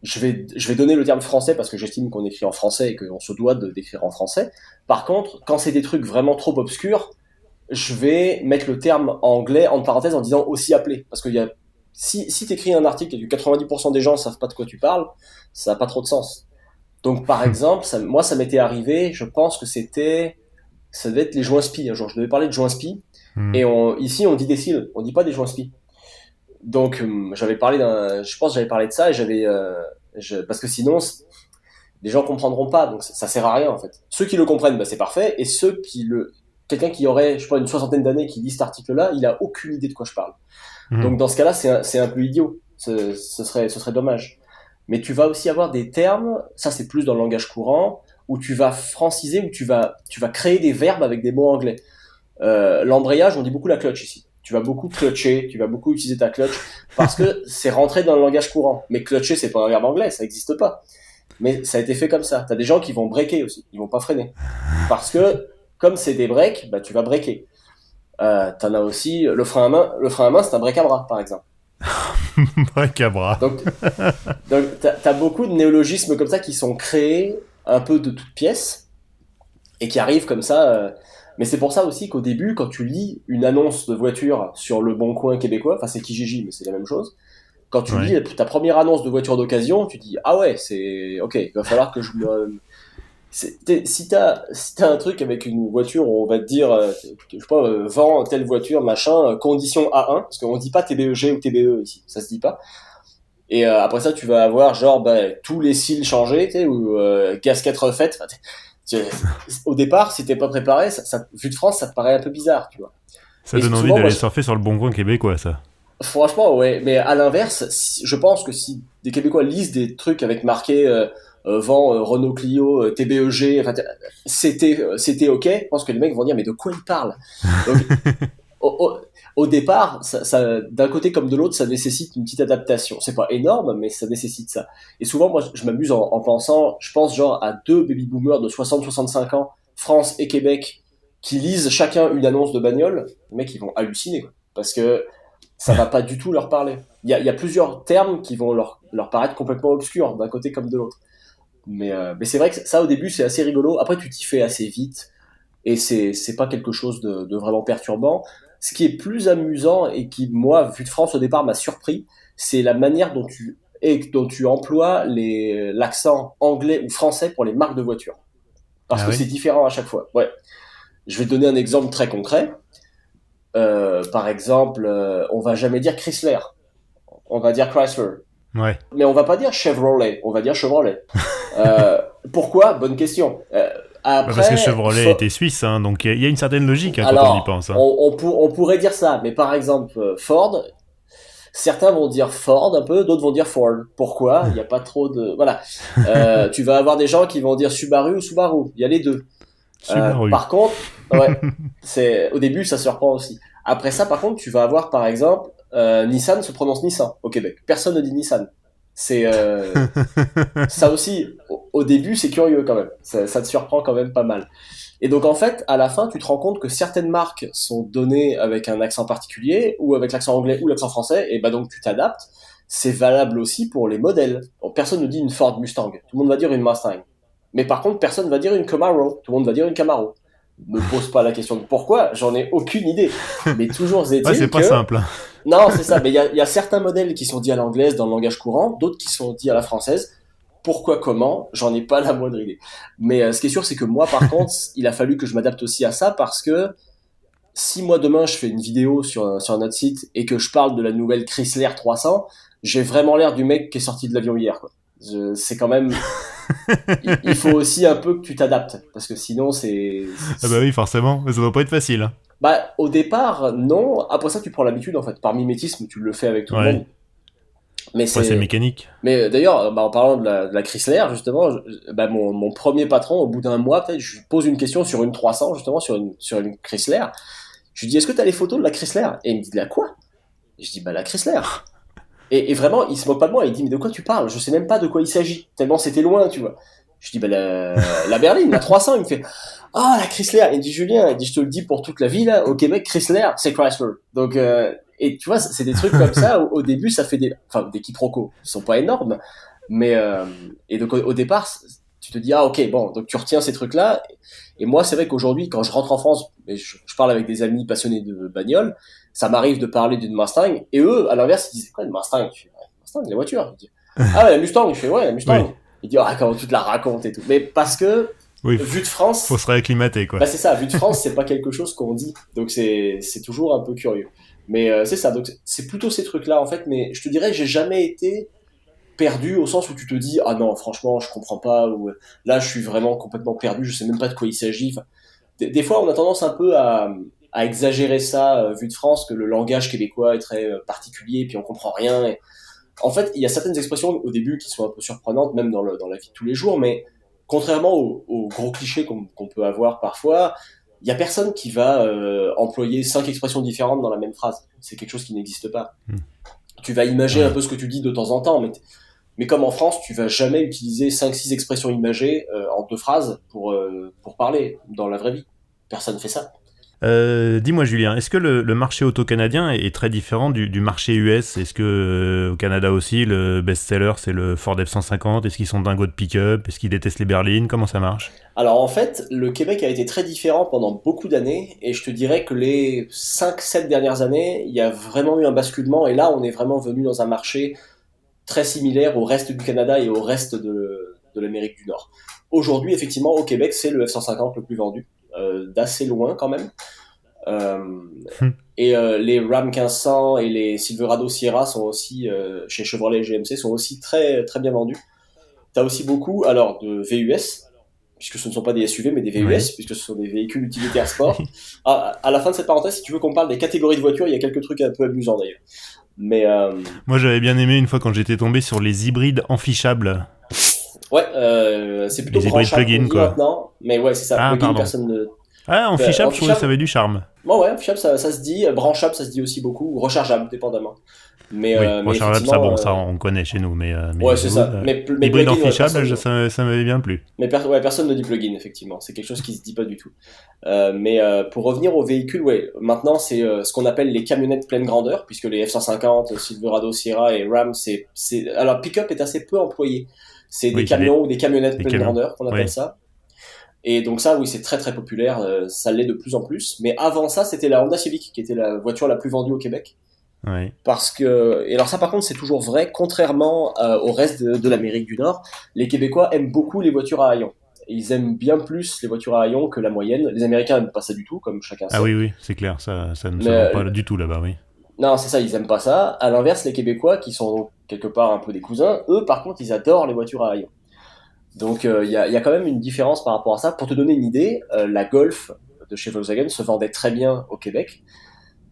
je vais donner le terme français parce que j'estime qu'on écrit en français et qu'on se doit d'écrire en français. Par contre, quand c'est des trucs vraiment trop obscurs, je vais mettre le terme anglais en parenthèse en disant aussi appelé. Parce que si t'écris un article et que 90% des gens savent pas de quoi tu parles, ça n'a pas trop de sens. Donc, par exemple, moi, ça m'était arrivé, je pense que ça devait être les joints SPI. Un jour, je devais parler de joints SPI. Et ici, on dit des cils, on dit pas des joints SPI. Donc, j'avais parlé de ça et parce que sinon, les gens comprendront pas, donc ça sert à rien, en fait. Ceux qui le comprennent, c'est parfait, et quelqu'un qui aurait, je sais pas, une soixantaine d'années qui lit cet article-là, il a aucune idée de quoi je parle. Donc, dans ce cas-là, c'est un peu idiot. Ce serait dommage. Mais tu vas aussi avoir des termes, ça c'est plus dans le langage courant, où tu vas franciser, où tu vas créer des verbes avec des mots anglais. L'embrayage, on dit beaucoup la clutch ici. Tu vas beaucoup clutcher, tu vas beaucoup utiliser ta clutch, parce que c'est rentré dans le langage courant. Mais clutcher, c'est pas un verbe anglais, ça n'existe pas. Mais ça a été fait comme ça. T'as des gens qui vont breaker aussi, ils vont pas freiner. Parce que, comme c'est des breaks, tu vas breaker. T'en as aussi, le frein à main, c'est un break à bras, par exemple. Break à bras. Donc t'as beaucoup de néologismes comme ça qui sont créés un peu de toutes pièces, et qui arrivent comme ça. Mais c'est pour ça aussi qu'au début, quand tu lis une annonce de voiture sur le Bon Coin québécois, c'est Kijiji, mais c'est la même chose. Quand tu lis ta première annonce de voiture d'occasion, tu dis ah ouais, c'est ok, il va falloir que je me. Si t'as un truc avec une voiture où on va te dire, je sais pas, vend telle voiture, machin, condition A1, parce qu'on dit pas TBEG ou TBE ici, ça se dit pas. Et après ça, tu vas avoir genre tous les cils changés, ou gasket refaite. Au départ, si t'es pas préparé, vu de France, ça te paraît un peu bizarre, tu vois. Ça donne envie d'aller surfer sur le Bon Coin québécois, ça. Franchement, ouais. Mais à l'inverse, je pense que si des Québécois lisent des trucs avec marqué vent Renault Clio, TBEG, c'était ok, je pense que les mecs vont dire mais de quoi ils parlent. Donc, au départ, ça, d'un côté comme de l'autre, ça nécessite une petite adaptation. C'est pas énorme, mais ça nécessite ça. Et souvent, moi, je m'amuse en pensant, je pense genre à deux baby-boomers de 60-65 ans, France et Québec, qui lisent chacun une annonce de bagnole. Les mecs, ils vont halluciner, quoi, parce que ça va pas du tout leur parler. Il y a plusieurs termes qui vont leur paraître complètement obscurs, d'un côté comme de l'autre. Mais c'est vrai que ça, au début, c'est assez rigolo. Après, tu t'y fais assez vite, et c'est pas quelque chose de vraiment perturbant. Ce qui est plus amusant et qui, moi, vu de France au départ, m'a surpris, c'est la manière dont tu emploies l'accent anglais ou français pour les marques de voitures. Parce que c'est différent à chaque fois. Ouais. Je vais te donner un exemple très concret. Par exemple, on va jamais dire Chrysler. On va dire Chrysler. Ouais. Mais on va pas dire Chevrolet. On va dire Chevrolet. Pourquoi? Bonne question. Parce que Après, Chevrolet était suisse, hein, donc il y a une certaine logique quand on y alors, pense. Hein. on pourrait dire ça, mais par exemple, Ford, certains vont dire Ford un peu, d'autres vont dire Ford. Pourquoi? Il n'y a pas trop de... Voilà. Tu vas avoir des gens qui vont dire Subaru ou Subaru. Il y a les deux. Subaru. Par contre, ouais, au début, ça surprend aussi. Après ça, par contre, tu vas avoir, par exemple, Nissan se prononce Nissan au Québec. Personne ne dit Nissan. C'est ça aussi. Au début, c'est curieux quand même. Ça te surprend quand même pas mal. Et donc en fait, à la fin, tu te rends compte que certaines marques sont données avec un accent particulier, ou avec l'accent anglais ou l'accent français, et bah donc tu t'adaptes. C'est valable aussi pour les modèles. Bon, personne ne dit une Ford Mustang, tout le monde va dire une Mustang. Mais par contre, personne ne va dire une Camaro, tout le monde va dire une Camaro. Me pose pas la question de pourquoi, j'en ai aucune idée. Mais toujours Ouais, c'est est-il pas que... simple. Hein. Non, c'est ça, mais il y a certains modèles qui sont dits à l'anglaise dans le langage courant, d'autres qui sont dits à la française. Pourquoi, comment, j'en ai pas la moindre idée. Mais ce qui est sûr, c'est que moi, par contre, il a fallu que je m'adapte aussi à ça parce que si moi demain je fais une vidéo sur notre site et que je parle de la nouvelle Chrysler 300, j'ai vraiment l'air du mec qui est sorti de l'avion hier. Quoi. C'est quand même, il faut aussi un peu que tu t'adaptes parce que sinon Ah bah oui, forcément, ça doit pas être facile. Hein. Bah au départ non. Après ça, tu prends l'habitude en fait. Par mimétisme, tu le fais avec tout le Ouais. monde. Mais Ouais, c'est mécanique. Mais d'ailleurs, bah, en parlant de la Chrysler, justement, bah, mon premier patron, au bout d'un mois, peut-être, je lui pose une question sur une 300, justement, sur une Chrysler. Je lui dis, est-ce que tu as les photos de la Chrysler? Et il me dit, de la quoi? Et je dis, bah la Chrysler. Et vraiment, il se moque pas de moi. Il dit, mais de quoi tu parles? Je sais même pas de quoi il s'agit. Tellement c'était loin, tu vois. Je dis, bah la berline, la 300. Il me fait, ah, la Chrysler. Il me dit, Julien, il dit, je te le dis pour toute la vie, là, au Québec, Chrysler, c'est Chrysler. Donc, et tu vois, c'est des trucs comme ça. Au début, ça fait des quiproquos. Ils sont pas énormes. Mais, et donc, au départ, tu te dis, ah, ok, bon, donc tu retiens ces trucs-là. Et moi, c'est vrai qu'aujourd'hui, quand je rentre en France, et je parle avec des amis passionnés de bagnole, ça m'arrive de parler d'une Mustang, et eux, à l'inverse, ils disent, quoi, une Mustang? Je fais, ouais, Mustang, la voiture. Je dis, ah ouais, la Mustang. Je fais, ouais, la Mustang. Oui. Il dit, ah, comment tu te la racontes et tout. Mais parce que, Oui, vu de France, faut se réacclimater, quoi. bah c'est ça, vu de France, c'est pas quelque chose qu'on dit. Donc c'est toujours un peu curieux. Mais c'est ça, donc c'est plutôt ces trucs-là, en fait. Mais je te dirais que j'ai jamais été perdu au sens où tu te dis, ah non, franchement, je comprends pas, ou là, je suis vraiment complètement perdu, je sais même pas de quoi il s'agit. Enfin, des fois, on a tendance un peu à exagérer ça, vu de France, que le langage québécois est très particulier, puis on comprend rien. Et... En fait, il y a certaines expressions au début qui sont un peu surprenantes, même dans la vie de tous les jours, mais contrairement aux gros clichés qu'on peut avoir parfois, il y a personne qui va employer 5 expressions différentes dans la même phrase. C'est quelque chose qui n'existe pas. Hmm. Tu vas imager un Ouais. peu ce que tu dis de temps en temps, mais comme en France, tu vas jamais utiliser 5, 6 expressions imagées en 2 phrases pour parler dans la vraie vie. Personne fait ça. Dis-moi Julien, est-ce que le marché auto canadien est très différent du marché US? Est-ce que au Canada aussi, le best-seller c'est le Ford F-150? Est-ce qu'ils sont dingos de pick-up? Est-ce qu'ils détestent les berlines? Comment ça marche? Alors en fait, le Québec a été très différent pendant beaucoup d'années, et je te dirais que les 5, 7 dernières années, il y a vraiment eu un basculement, et là on est vraiment venu dans un marché très similaire au reste du Canada et au reste de l'Amérique du Nord. Aujourd'hui, effectivement, au Québec, c'est le F-150 le plus vendu, d'assez loin quand même. Euh, et les Ram 1500 et les Silverado Sierra sont aussi, chez Chevrolet et GMC, sont aussi très, très bien vendus. Tu as aussi beaucoup alors de VUS, puisque ce ne sont pas des SUV mais des VUS, Oui. puisque ce sont des véhicules utilitaires sport. À la fin de cette parenthèse, si tu veux qu'on parle des catégories de voitures, il y a quelques trucs un peu amusants d'ailleurs. Mais Moi j'avais bien aimé une fois quand j'étais tombé sur les hybrides amphichables. ouais, c'est plutôt Les hybrides branchable qu'on plug-in dit quoi. maintenant. Mais ouais, c'est ça, Ah plugin, pardon. personne ne... Ah amphichable, je trouvais que ça Amphishable, avait du charme. bon ouais, amphishable ça se dit, branchable ça se dit aussi beaucoup, ou rechargeable, dépendamment. Oui, Mais rechargeable ça effectivement, bon ça on connaît chez nous, ouais, mais c'est j'avoue, ça. Mais hybride plugin, ouais, amphichable ça m'avait bien plu. ouais, personne ne dit plugin, effectivement. C'est quelque chose qui se dit pas du tout. Mais pour revenir aux véhicules, ouais, maintenant c'est ce qu'on appelle les camionnettes pleine grandeur, puisque les F-150, Silverado, Sierra et Ram, alors pick-up est assez peu employé. C'est des Oui, c'est camions ou des camionnettes des pleine camions. grandeur qu'on appelle Oui. ça. Et donc ça, oui, c'est très très populaire, ça l'est de plus en plus. Mais avant ça, c'était la Honda Civic qui était la voiture la plus vendue au Québec. Oui. Parce que, et alors ça par contre c'est toujours vrai, contrairement au reste de l'Amérique du Nord, les Québécois aiment beaucoup les voitures à haillons. Et ils aiment bien plus les voitures à haillons que la moyenne. Les Américains n'aiment pas ça du tout, comme chacun Ah sait. oui, c'est clair, ça ne Mais se vend pas du tout là-bas, oui. non, c'est ça, ils aiment pas ça. À l'inverse, les Québécois, qui sont quelque part un peu des cousins, eux par contre ils adorent les voitures à haillons. Donc il y a quand même une différence par rapport à ça. Pour te donner une idée, la Golf de chez Volkswagen se vendait très bien au Québec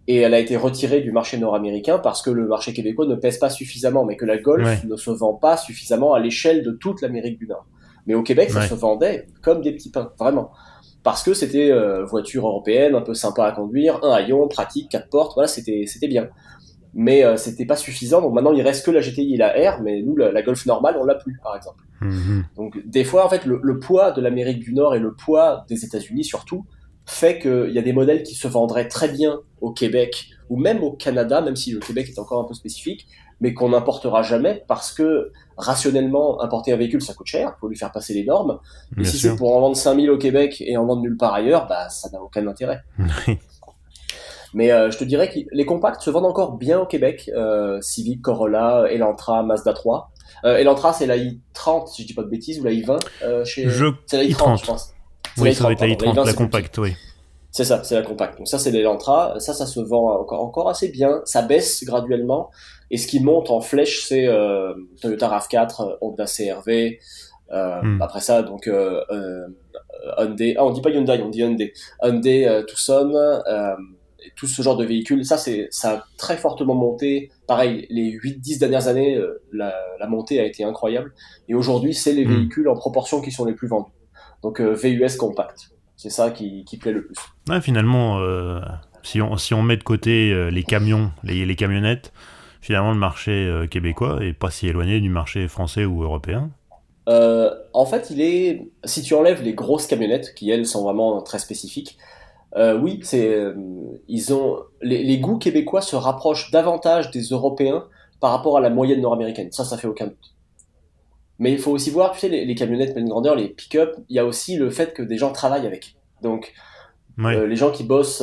et elle a été retirée du marché nord-américain parce que le marché québécois ne pèse pas suffisamment, mais que la Golf Ouais, ne se vend pas suffisamment à l'échelle de toute l'Amérique du Nord. Mais au Québec, ça ouais. se vendait comme des petits pains, vraiment. Parce que c'était voiture européenne, un peu sympa à conduire, un haillon, pratique, 4 portes, voilà, c'était bien. Mais c'était pas suffisant, donc maintenant il reste que la GTI et la R, mais nous, la Golf normale, on l'a plus, par exemple. Mhm. Donc des fois, en fait, le poids de l'Amérique du Nord et le poids des États-Unis surtout fait qu'il y a des modèles qui se vendraient très bien au Québec ou même au Canada, même si le Québec est encore un peu spécifique, mais qu'on n'importera jamais parce que rationnellement, importer un véhicule, ça coûte cher, il faut lui faire passer les normes. Et Bien si c'est sûr. pour en vendre 5000 au Québec et en vendre nulle part ailleurs, bah ça n'a aucun intérêt. Mais je te dirais que les compacts se vendent encore bien au Québec. Civic, Corolla, Elantra, Mazda 3. Elantra, c'est la i30, si je dis pas de bêtises, ou la i20 Je C'est la i30, je i30. pense. C'est la Oui, ça doit i30, être la pardon. La i30, i20, la c'est plus petit. compacte, oui. C'est ça, c'est la compacte. Donc ça, c'est l'Elantra. Ça se vend encore assez bien. Ça baisse graduellement. Et ce qui monte en flèche, c'est Toyota RAV4, Honda CR-V. Hmm. Après ça, donc Hyundai. Ah, on dit pas Hyundai, on dit Hyundai. Hyundai Tucson. Et tout ce genre de véhicules. Ça a très fortement monté. Pareil, les 8-10 dernières années, la montée a été incroyable. Et aujourd'hui, c'est les Hmm. véhicules en proportion qui sont les plus vendus. Donc VUS compact. C'est ça qui plaît le plus. Ouais, finalement, si on met de côté les camions, les camionnettes, finalement, le marché québécois est pas si éloigné du marché français ou européen. En fait, si tu enlèves les grosses camionnettes, qui elles sont vraiment très spécifiques, oui, ils ont, les goûts québécois se rapprochent davantage des Européens par rapport à la moyenne nord-américaine. Ça fait aucun doute. Mais il faut aussi voir, tu sais, les camionnettes pleine grandeur, les pick-up, il y a aussi le fait que des gens travaillent avec. Donc, Ouais, les gens qui bossent,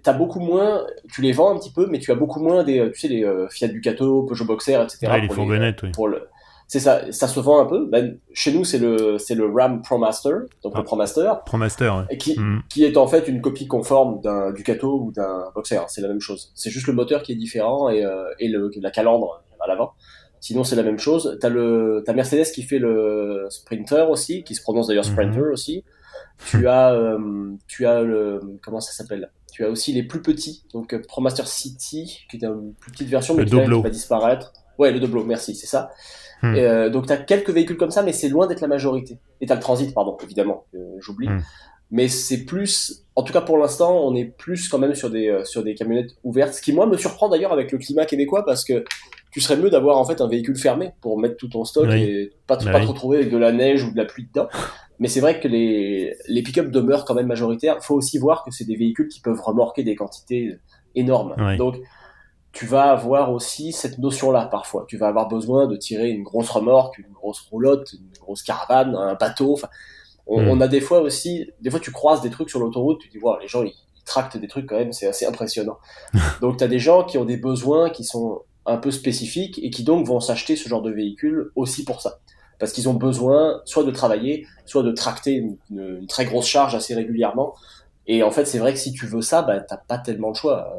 t'as beaucoup moins, tu les vends un petit peu, mais tu as beaucoup moins tu sais, les Fiat Ducato, Peugeot Boxer, ouais, etc. les fourgonnettes, oui. C'est ça, ça se vend un peu. Ben, chez nous, c'est le Ram ProMaster, donc le Ah, ProMaster, ProMaster, ouais. et qui, Hmm. qui est en fait une copie conforme d'un Ducato ou d'un Boxer. C'est la même chose. C'est juste le moteur qui est différent et la calandre à l'avant. Sinon, c'est la même chose. T'as Mercedes qui fait le Sprinter aussi, qui se prononce d'ailleurs Sprinter Mhm. aussi. Tu as comment ça s'appelle? Tu as aussi les plus petits, donc ProMaster City, qui est une plus petite version, mais Le qui Doblo. va disparaître. Ouais, le Doblo, merci, c'est ça. Hmm. Donc tu as quelques véhicules comme ça, mais c'est loin d'être la majorité. Et tu as le Transit, pardon, évidemment, j'oublie. Hmm. Mais c'est plus, en tout cas pour l'instant, on est plus quand même sur des camionnettes ouvertes. Ce qui, moi, me surprend d'ailleurs avec le climat québécois, parce que tu serais mieux d'avoir en fait un véhicule fermé pour mettre tout ton stock Oui, et pas bah te oui. retrouver avec de la neige ou de la pluie dedans. Mais c'est vrai que les pick-up demeurent quand même majoritaires. Il faut aussi voir que c'est des véhicules qui peuvent remorquer des quantités énormes. Ouais. Donc, tu vas avoir aussi cette notion-là parfois. Tu vas avoir besoin de tirer une grosse remorque, une grosse roulotte, une grosse caravane, un bateau. Enfin, on Hmm. a des fois tu croises des trucs sur l'autoroute, tu te dis, wow, les gens ils tractent des trucs quand même, c'est assez impressionnant. Donc tu as des gens qui ont des besoins qui sont un peu spécifiques et qui donc vont s'acheter ce genre de véhicule aussi pour ça. Parce qu'ils ont besoin soit de travailler, soit de tracter une très grosse charge assez régulièrement. Et en fait, c'est vrai que si tu veux ça, bah, t'as pas tellement le choix.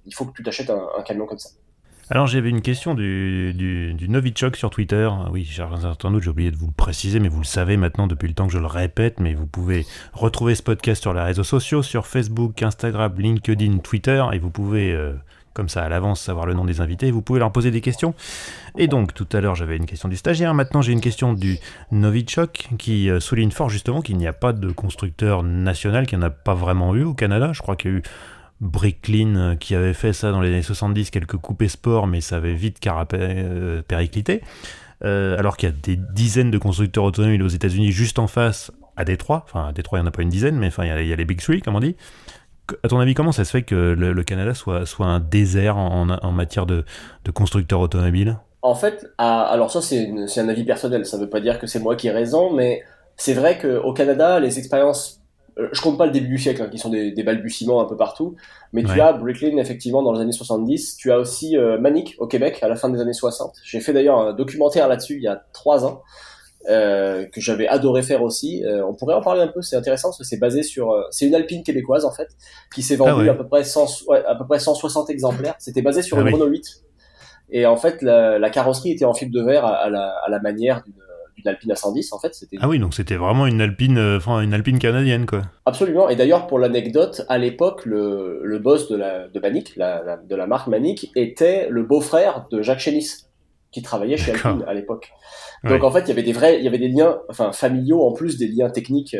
Il faut que tu t'achètes un camion comme ça. Alors j'avais une question du Novichok sur Twitter. Oui, chers internautes, j'ai oublié de vous le préciser, mais vous le savez maintenant depuis le temps que je le répète, mais vous pouvez retrouver ce podcast sur les réseaux sociaux, sur Facebook, Instagram, LinkedIn, Twitter, et vous pouvez, comme ça à l'avance, savoir le nom des invités, vous pouvez leur poser des questions. Et donc tout à l'heure j'avais une question du stagiaire, maintenant j'ai une question du Novichok qui souligne fort justement qu'il n'y a pas de constructeur national, qu'il n'y en a pas vraiment eu au Canada. Je crois qu'il y a eu Bricklin qui avait fait ça dans les années 70, quelques coupés sport, mais ça avait vite périclité. Alors qu'il y a des dizaines de constructeurs automobiles aux États-Unis juste en face à Détroit. Enfin, à Détroit, il n'y en a pas une dizaine, mais enfin, il y a les Big Three, comme on dit. À ton avis, comment ça se fait que le Canada soit un désert en matière de constructeurs automobiles? En fait, alors ça c'est un avis personnel, ça veut pas dire que c'est moi qui ai raison, mais c'est vrai qu'au Canada, les expériences, je compte pas le début du siècle, hein, qui sont des balbutiements un peu partout, mais tu Ouais. as Bricklin effectivement dans les années 70, tu as aussi Manic au Québec à la fin des années 60. J'ai fait d'ailleurs un documentaire là-dessus il y a 3 ans, que j'avais adoré faire aussi. On pourrait en parler un peu, c'est intéressant parce que c'est basé sur, c'est une Alpine québécoise en fait, qui s'est Ah vendue à ouais. peu près 100, ouais, à peu près 160 exemplaires. C'était basé sur Ah une oui. Renault 8. Et en fait, la carrosserie était en fibre de verre à la manière d'une une Alpine A110 en fait. Ah oui, donc c'était vraiment une Alpine, une Alpine canadienne, quoi. Absolument. Et d'ailleurs, pour l'anecdote, à l'époque, le boss de Manic, de la marque Manic, était le beau-frère de Jacques Chénis, qui travaillait chez D'accord. Alpine à l'époque. Ouais. Donc en fait, il y avait des liens, enfin familiaux en plus des liens techniques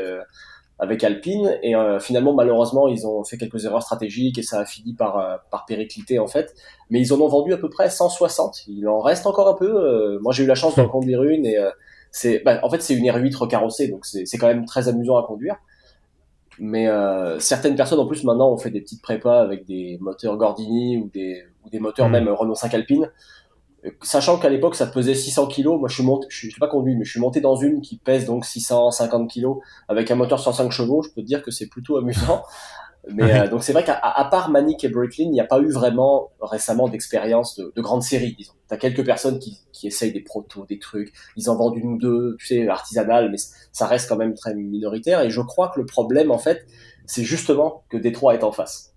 avec Alpine. Et finalement, malheureusement, ils ont fait quelques erreurs stratégiques et ça a fini par péricliter en fait. Mais ils en ont vendu à peu près 160. Il en reste encore un peu. Moi, j'ai eu la chance d'en conduire une et en fait, c'est une R8 recarrossée, donc c'est quand même très amusant à conduire. Mais certaines personnes en plus maintenant ont fait des petites prépas avec des moteurs Gordini ou des moteurs même Renault 5 Alpine. Sachant qu'à l'époque ça pesait 600 kilos, moi je suis pas conduit, mais je suis monté dans une qui pèse donc 650 kilos avec un moteur 105 chevaux. Je peux te dire que c'est plutôt amusant. Mais Ouais. donc c'est vrai à part Manic et Breitling, il n'y a pas eu vraiment récemment d'expérience de grande série, disons. T'as quelques personnes qui essayent des protos, des trucs, ils en vendent une ou deux, tu sais, artisanales, mais ça reste quand même très minoritaire. Et je crois que le problème, en fait, c'est justement que Détroit est en face.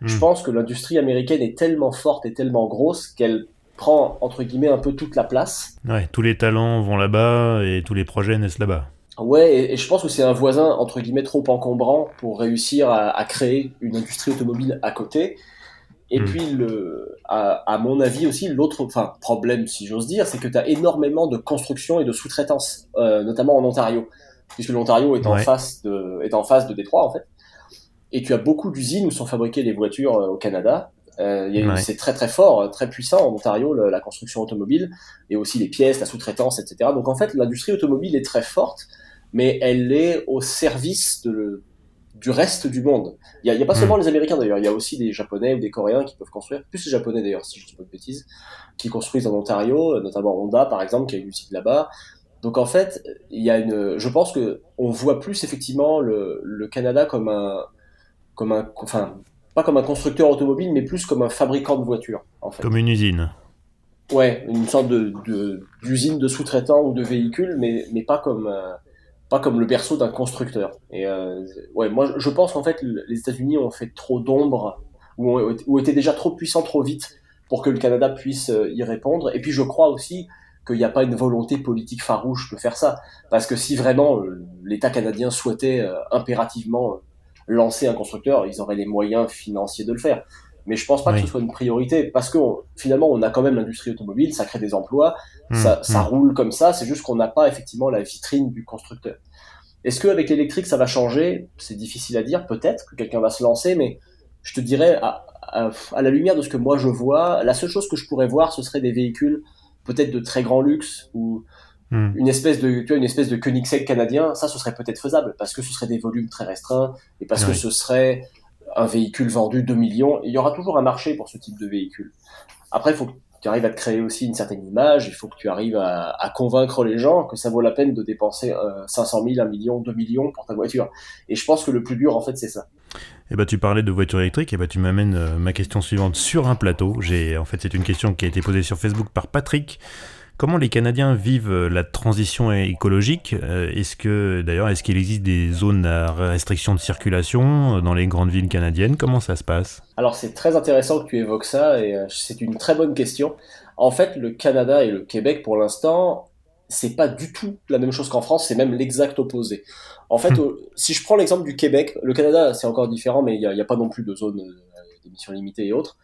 Je Hmm. pense que l'industrie américaine est tellement forte et tellement grosse qu'elle prend, entre guillemets, un peu toute la place. Ouais, tous les talents vont là-bas et tous les projets naissent là-bas. Ouais, et je pense que c'est un voisin, entre guillemets, trop encombrant pour réussir à créer une industrie automobile à côté. Et Hmm. puis, à mon avis aussi, l'autre problème, si j'ose dire, c'est que tu as énormément de construction et de sous-traitance, notamment en Ontario, puisque l'Ontario Ouais. est en face de Détroit, en fait. Et tu as beaucoup d'usines où sont fabriquées les voitures au Canada. Ouais. C'est très très fort, très puissant en Ontario, la construction automobile, et aussi les pièces, la sous-traitance, etc. Donc en fait, l'industrie automobile est très forte, mais elle est au service du reste du monde. Il y a pas Hmm. seulement les Américains d'ailleurs, il y a aussi des Japonais ou des Coréens qui peuvent construire, plus les Japonais d'ailleurs, si je dis pas de bêtises, qui construisent en Ontario, notamment Honda par exemple, qui a une usine là-bas. Donc en fait, je pense que on voit plus effectivement le Canada enfin, pas comme un constructeur automobile, mais plus comme un fabricant de voitures, en fait. Comme une usine. Ouais, une sorte d'usine de sous-traitants ou de véhicules, mais pas comme le berceau d'un constructeur. Et ouais, moi, je pense qu'en fait, les États-Unis ont fait trop d'ombre, ou étaient déjà trop puissants trop vite pour que le Canada puisse y répondre. Et puis, je crois aussi qu'il n'y a pas une volonté politique farouche de faire ça. Parce que si vraiment l'État canadien souhaitait impérativement lancer un constructeur, ils auraient les moyens financiers de le faire. Mais je pense pas que ce Oui. soit une priorité parce que finalement on a quand même l'industrie automobile, ça crée des emplois, Hmm. ça Hmm. roule comme ça, c'est juste qu'on n'a pas effectivement la vitrine du constructeur. Est-ce qu'avec l'électrique ça va changer? C'est difficile à dire, peut-être que quelqu'un va se lancer, mais je te dirais, à la lumière de ce que moi je vois, la seule chose que je pourrais voir, ce serait des véhicules peut-être de très grand luxe ou Hmm. une espèce de Koenigsegg canadien, ça ce serait peut-être faisable parce que ce serait des volumes très restreints et parce que Ouais. ce serait un véhicule vendu 2 millions. Il y aura toujours un marché pour ce type de véhicule. Après, il faut que tu arrives à te créer aussi une certaine image, il faut que tu arrives à convaincre les gens que ça vaut la peine de dépenser 500 000, 1 million, 2 millions pour ta voiture. Et je pense que le plus dur, en fait, c'est ça. Et bah tu parlais de voiture électrique, et bah tu m'amènes ma question suivante sur un plateau. En fait, c'est une question qui a été posée sur Facebook par Patrick. Comment les Canadiens vivent la transition écologique? Est-ce qu'il existe des zones à restriction de circulation dans les grandes villes canadiennes? Comment ça se passe? Alors, c'est très intéressant que tu évoques ça et c'est une très bonne question. En fait, le Canada et le Québec, pour l'instant, c'est pas du tout la même chose qu'en France, c'est même l'exact opposé. En fait, si je prends l'exemple du Québec, le Canada, c'est encore différent, mais il y a pas non plus de zone d'émission limitée et autres.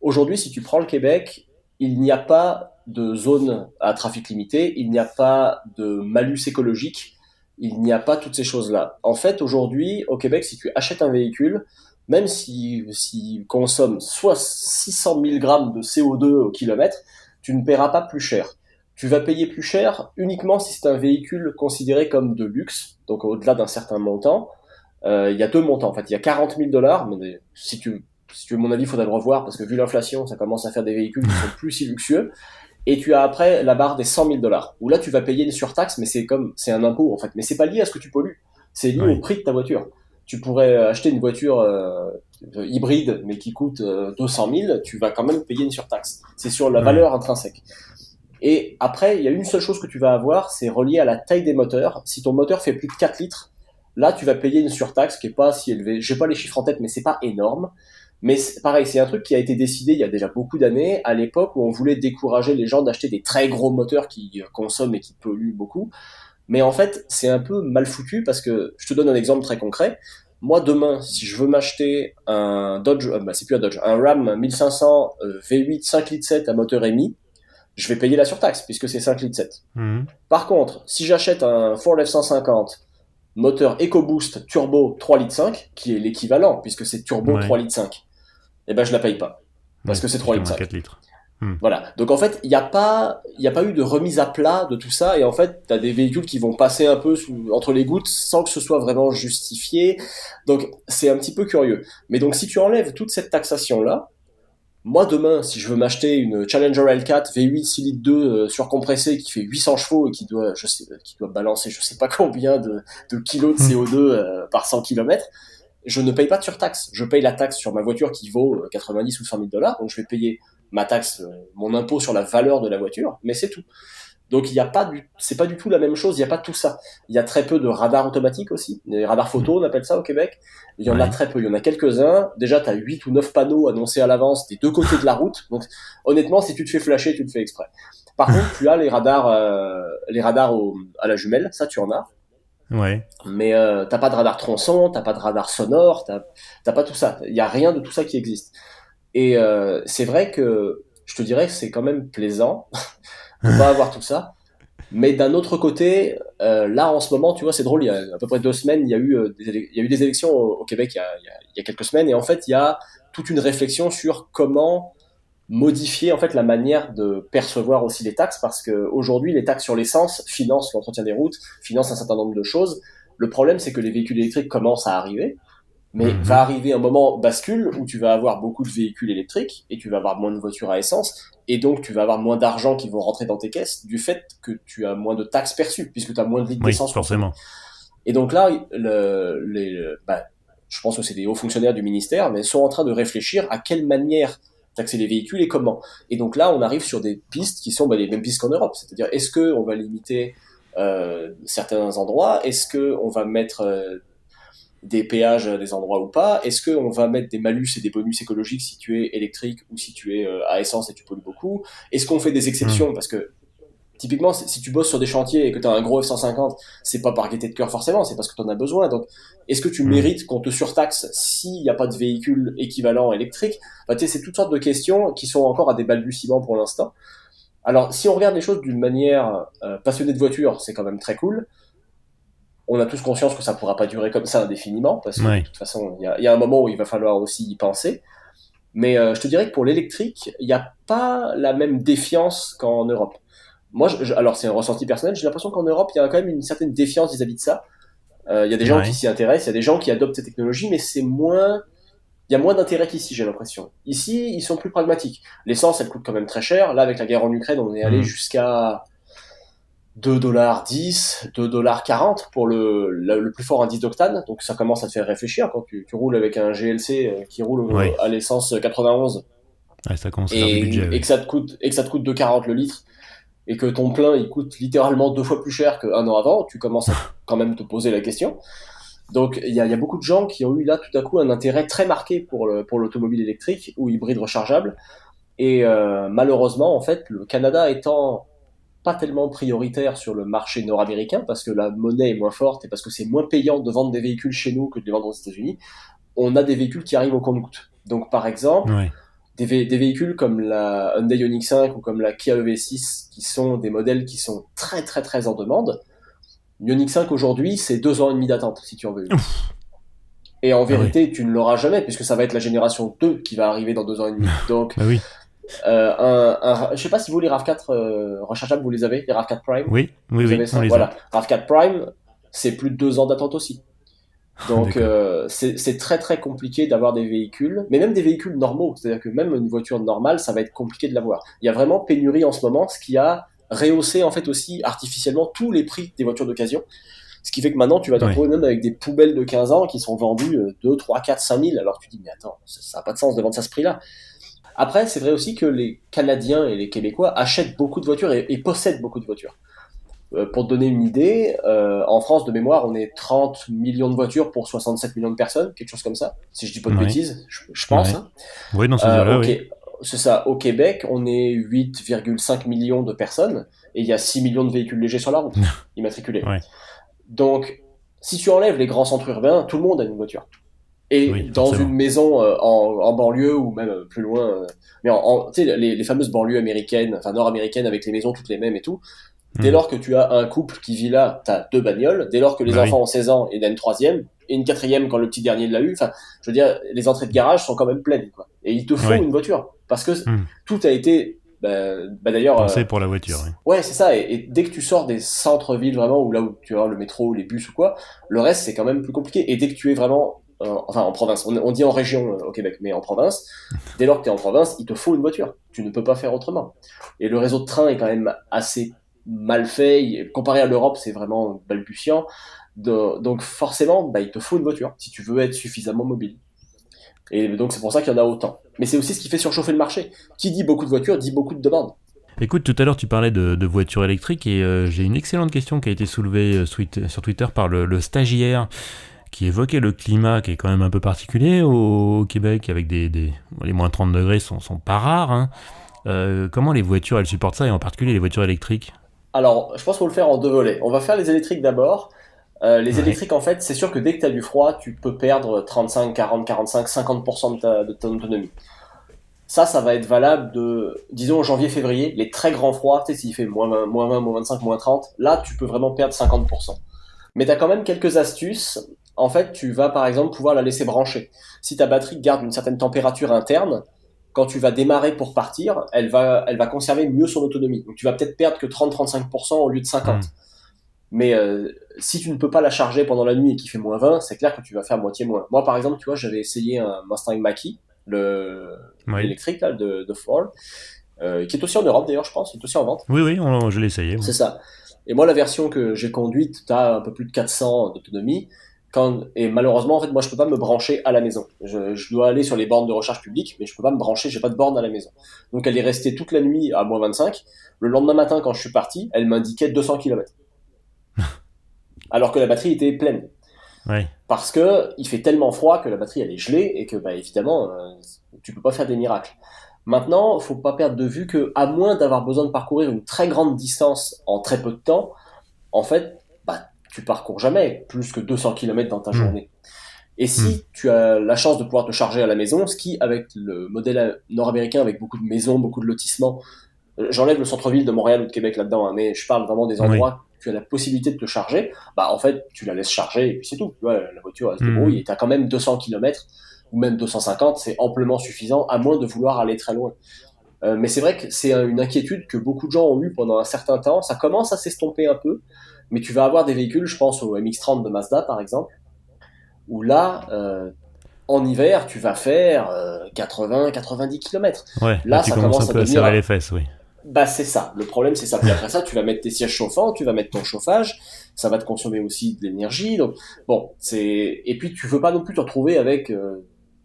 Aujourd'hui, si tu prends le Québec, il n'y a pas de zone à trafic limité, il n'y a pas de malus écologique, il n'y a pas toutes ces choses-là. En fait, aujourd'hui, au Québec, si tu achètes un véhicule, même s'il consomme soit 600 000 grammes de CO2 au kilomètre, tu ne paieras pas plus cher. Tu vas payer plus cher uniquement si c'est un véhicule considéré comme de luxe, donc au-delà d'un certain montant. Il y a deux montants en fait. Il y a 40 000 dollars, mais si tu veux mon avis, il faudra le revoir parce que vu l'inflation, ça commence à faire des véhicules qui sont plus si luxueux. Et tu as après la barre des 100 000 dollars, où là tu vas payer une surtaxe, mais c'est un impôt en fait. Mais c'est pas lié à ce que tu pollues, c'est lié au Oui, prix de ta voiture. Tu pourrais acheter une voiture hybride, mais qui coûte 200 000, tu vas quand même payer une surtaxe. C'est sur la oui, valeur intrinsèque. Et après, il y a une seule chose que tu vas avoir, c'est relié à la taille des moteurs. Si ton moteur fait plus de 4 litres, là, tu vas payer une surtaxe qui est pas si élevée. J'ai pas les chiffres en tête, mais c'est pas énorme. Mais pareil, c'est un truc qui a été décidé il y a déjà beaucoup d'années, à l'époque où on voulait décourager les gens d'acheter des très gros moteurs qui consomment et qui polluent beaucoup. Mais en fait, c'est un peu mal foutu parce que, je te donne un exemple très concret. Moi, demain, si je veux m'acheter un Dodge, c'est plus un Dodge, un Ram 1500 V8 5 litres 7 à moteur émis, je vais payer la surtaxe puisque c'est 5 litres 7. Mhm. Par contre, si j'achète un Ford F-150 moteur EcoBoost turbo 3 litres 5, qui est l'équivalent puisque c'est turbo Ouais. 3 litres 5, eh ben je la paye pas parce Oui, que c'est c'est 3 comme litres un 5. 4 litres. Hmm. Voilà. Donc en fait, il y a pas eu de remise à plat de tout ça et en fait, tu as des véhicules qui vont passer un peu entre les gouttes sans que ce soit vraiment justifié. Donc c'est un petit peu curieux. Mais donc si tu enlèves toute cette taxation là, moi demain, si je veux m'acheter une Challenger L4 V8 6 litres 2 surcompressée qui fait 800 chevaux et qui doit balancer je sais pas combien de kilos de Hmm. CO2 par 100 km, je ne paye pas de surtaxe. Je paye la taxe sur ma voiture qui vaut 90 ou 100 000 dollars. Donc je vais payer ma taxe, mon impôt sur la valeur de la voiture, mais c'est tout. Donc il y a pas c'est pas du tout la même chose. Il y a pas tout ça. Il y a très peu de radars automatiques aussi. Les radars Hmm. photo, on appelle ça au Québec. Il y en a Ouais. très peu. Il y en a quelques-uns. Déjà, tu as 8 ou 9 panneaux annoncés à l'avance des deux côtés de la route. Donc honnêtement, si tu te fais flasher, tu le fais exprès. Par contre, tu as les radars à la jumelle. Ça, tu en as. Ouais. Mais t'as pas de radar tronçon, t'as pas de radar sonore, t'as pas tout ça. Il y a rien de tout ça qui existe. Et c'est vrai que je te dirais que c'est quand même plaisant de pas avoir tout ça. Mais d'un autre côté, là en ce moment, tu vois, c'est drôle. Il y a à peu près 2 semaines, il y a eu des élections au Québec il y a quelques semaines, et en fait, il y a toute une réflexion sur comment modifier en fait la manière de percevoir aussi les taxes, parce que aujourd'hui les taxes sur l'essence financent l'entretien des routes, financent un certain nombre de choses. Le problème, c'est que les véhicules électriques commencent à arriver, mais va Mhm. arriver un moment bascule où tu vas avoir beaucoup de véhicules électriques et tu vas avoir moins de voitures à essence, et donc tu vas avoir moins d'argent qui vont rentrer dans tes caisses du fait que tu as moins de taxes perçues puisque tu as moins de litres Oui, d'essence consommés. forcément. Et donc là, je pense que c'est des hauts fonctionnaires du ministère, mais sont en train de réfléchir à quelle manière taxer les véhicules et comment. Et donc là, on arrive sur des pistes qui sont les mêmes pistes qu'en Europe, c'est-à-dire est-ce que on va limiter certains endroits, est-ce que on va mettre des péages à des endroits ou pas, est-ce que on va mettre des malus et des bonus écologiques si tu es électrique ou si tu es à essence et tu pollues beaucoup, est-ce qu'on fait des Hmm. exceptions parce que typiquement, si tu bosses sur des chantiers et que tu as un gros F-150, c'est pas par gaieté de cœur forcément, c'est parce que tu en as besoin. Donc, est-ce que tu Hmm. mérites qu'on te surtaxe s'il n'y a pas de véhicule équivalent électrique? C'est toutes sortes de questions qui sont encore à des balbutiements pour l'instant. Alors, si on regarde les choses d'une manière passionnée de voiture, c'est quand même très cool. On a tous conscience que ça pourra pas durer comme ça indéfiniment, parce que de Ouais. toute façon, il y a un moment où il va falloir aussi y penser. Mais je te dirais que pour l'électrique, il n'y a pas la même défiance qu'en Europe. Moi, alors c'est un ressenti personnel, j'ai l'impression qu'en Europe, il y a quand même une certaine défiance vis-à-vis de ça. Il y a des gens qui Ouais. s'y intéressent, il y a des gens qui adoptent ces technologies, mais il y a moins d'intérêt qu'ici, j'ai l'impression. Ici, ils sont plus pragmatiques. L'essence, elle coûte quand même très cher. Là, avec la guerre en Ukraine, on est allé Hmm. jusqu'à 2,10 $, 2,40 $ pour le plus fort indice d'octane. Donc ça commence à te faire réfléchir quand tu roules avec un GLC qui roule Ouais. à l'essence 91 Ouais, ça commence à faire du budget, et oui. que ça te coûte 2,40 le litre et que ton plein il coûte littéralement 2 fois plus cher qu'un an avant, tu commences à quand même te poser la question. Donc il y a beaucoup de gens qui ont eu là tout à coup un intérêt très marqué pour l'automobile électrique ou hybride rechargeable. Et malheureusement, en fait, le Canada étant pas tellement prioritaire sur le marché nord-américain parce que la monnaie est moins forte et parce que c'est moins payant de vendre des véhicules chez nous que de les vendre aux États-Unis, on a des véhicules qui arrivent au compte-gouttes. Donc par exemple, Ouais. des véhicules comme la Hyundai Ioniq 5 ou comme la Kia EV6 qui sont des modèles qui sont très très très en demande. Ioniq 5 aujourd'hui, c'est 2 ans et demi d'attente si tu en veux une. Ouf. Et en Ah oui. vérité, tu ne l'auras jamais puisque ça va être la génération 2 qui va arriver dans 2 ans et demi. Donc, Bah oui. je sais pas si vous les RAV4 rechargeables, vous les avez, les RAV4 Prime, Oui. Oui, vous oui, avez on ça. les a. Voilà, RAV4 Prime, c'est plus de 2 ans d'attente aussi. Donc D'accord. c'est très très compliqué d'avoir des véhicules, mais même des véhicules normaux, c'est-à-dire que même une voiture normale, ça va être compliqué de l'avoir. Il y a vraiment pénurie en ce moment, ce qui a rehaussé en fait aussi artificiellement tous les prix des voitures d'occasion, ce qui fait que maintenant tu vas te Ouais. retrouver même avec des poubelles de 15 ans qui sont vendues 2, 3, 4, 5 000, alors tu te dis mais attends, ça n'a pas de sens de vendre ça à ce prix-là. Après, c'est vrai aussi que les Canadiens et les Québécois achètent beaucoup de voitures et possèdent beaucoup de voitures. Pour te donner une idée, en France, de mémoire, on est 30 millions de voitures pour 67 millions de personnes, quelque chose comme ça, si je dis pas de Ouais. bêtises, je pense. Ouais. Hein. Oui, dans ces eaux-là, oui. Ok, c'est ça. Au Québec, on est 8,5 millions de personnes et il y a 6 millions de véhicules légers sur la route, immatriculés. Ouais. Donc, si tu enlèves les grands centres urbains, tout le monde a une voiture. Et Oui, dans une forcément. maison en banlieue ou même plus loin, mais tu sais, les fameuses banlieues américaines, enfin nord-américaines avec les maisons toutes les mêmes et tout, dès Hmm. lors que tu as un couple qui vit là, tu as deux bagnoles. Dès lors que les Bah oui. enfants ont 16 ans, il y en a une troisième. Et une quatrième quand le petit dernier l'a eu. Enfin, je veux dire, les entrées de garage sont quand même pleines. Quoi. Et il te faut Ouais. une voiture. Parce que Hmm. tout a été... d'ailleurs... Pensé pour la voiture, oui. ouais, c'est ça. Et dès que tu sors des centres-villes, vraiment, ou là où tu as le métro, les bus ou quoi, le reste, c'est quand même plus compliqué. Et dès que tu es vraiment... enfin, en province. On dit en région au Québec, mais en province, dès lors que tu es en province, il te faut une voiture. Tu ne peux pas faire autrement. Et le réseau de train est quand même assez mal fait. Comparé à l'Europe, c'est vraiment balbutiant. Donc forcément, il te faut une voiture si tu veux être suffisamment mobile. Et donc c'est pour ça qu'il y en a autant. Mais c'est aussi ce qui fait surchauffer le marché. Qui dit beaucoup de voitures dit beaucoup de demandes. Écoute, tout à l'heure, tu parlais de voitures électriques et j'ai une excellente question qui a été soulevée sur Twitter par le stagiaire qui évoquait le climat qui est quand même un peu particulier au Québec avec les moins 30 degrés sont pas rares. Hein. Comment les voitures elles supportent ça et en particulier les voitures électriques? Alors, je pense qu'il faut le faire en deux volets. On va faire les électriques d'abord. Les Ouais. électriques, en fait, c'est sûr que dès que tu as du froid, tu peux perdre 35, 40, 45, 50% de ton autonomie. Ça va être valable de, disons, janvier-février, les très grands froids, tu sais, s'il fait -20, -20, -25, -30, là, tu peux vraiment perdre 50%. Mais tu as quand même quelques astuces. En fait, tu vas, par exemple, pouvoir la laisser brancher. Si ta batterie garde une certaine température interne, quand tu vas démarrer pour partir, elle va conserver mieux son autonomie. Donc, tu vas peut-être perdre que 30-35% au lieu de Hmm. 50%. Mais si tu ne peux pas la charger pendant la nuit et qu'il fait -20, c'est clair que tu vas faire moitié moins. Moi, par exemple, tu vois, j'avais essayé un Mustang Mach-E, Oui. l'électrique là, de Ford, qui est aussi en Europe d'ailleurs, je pense, qui est aussi en vente. Oui, oui, je l'ai essayé, moi. C'est ça. Et moi, la version que j'ai conduite, tu as un peu plus de 400 d'autonomie. Et malheureusement, en fait, moi, je peux pas me brancher à la maison. Je dois aller sur les bornes de recharge publique, mais je peux pas me brancher, j'ai pas de borne à la maison. Donc, elle est restée toute la nuit à -25. Le lendemain matin, quand je suis parti, elle m'indiquait 200 km. Alors que la batterie était pleine. Ouais. Parce que il fait tellement froid que la batterie elle est gelée et que évidemment tu peux pas faire des miracles. Maintenant, faut pas perdre de vue que à moins d'avoir besoin de parcourir une très grande distance en très peu de temps, en fait, tu parcours jamais plus que 200 km dans ta Hmm. journée. Et Hmm. si tu as la chance de pouvoir te charger à la maison, ce qui avec le modèle nord-américain avec beaucoup de maisons, beaucoup de lotissements, j'enlève le centre-ville de Montréal ou de Québec là-dedans, hein, mais je parle vraiment des Oui. endroits où tu as la possibilité de te charger, en fait, tu la laisses charger et puis c'est tout. Tu vois, la voiture, elle se débrouille Hmm. et tu as quand même 200 km ou même 250, c'est amplement suffisant, à moins de vouloir aller très loin. Mais c'est vrai que c'est une inquiétude que beaucoup de gens ont eu pendant un certain temps. Ça commence à s'estomper un peu, mais tu vas avoir des véhicules, je pense au MX-30 de Mazda par exemple, où là, en hiver, tu vas faire 80-90 km. Ouais, là Là, tu ça commences un commence à peu à serrer les devenir fesses, oui. c'est ça. Le problème, c'est ça. Puis après ça, tu vas mettre tes sièges chauffants, tu vas mettre ton chauffage, ça va te consommer aussi de l'énergie. Donc, bon, et puis tu veux pas non plus te retrouver avec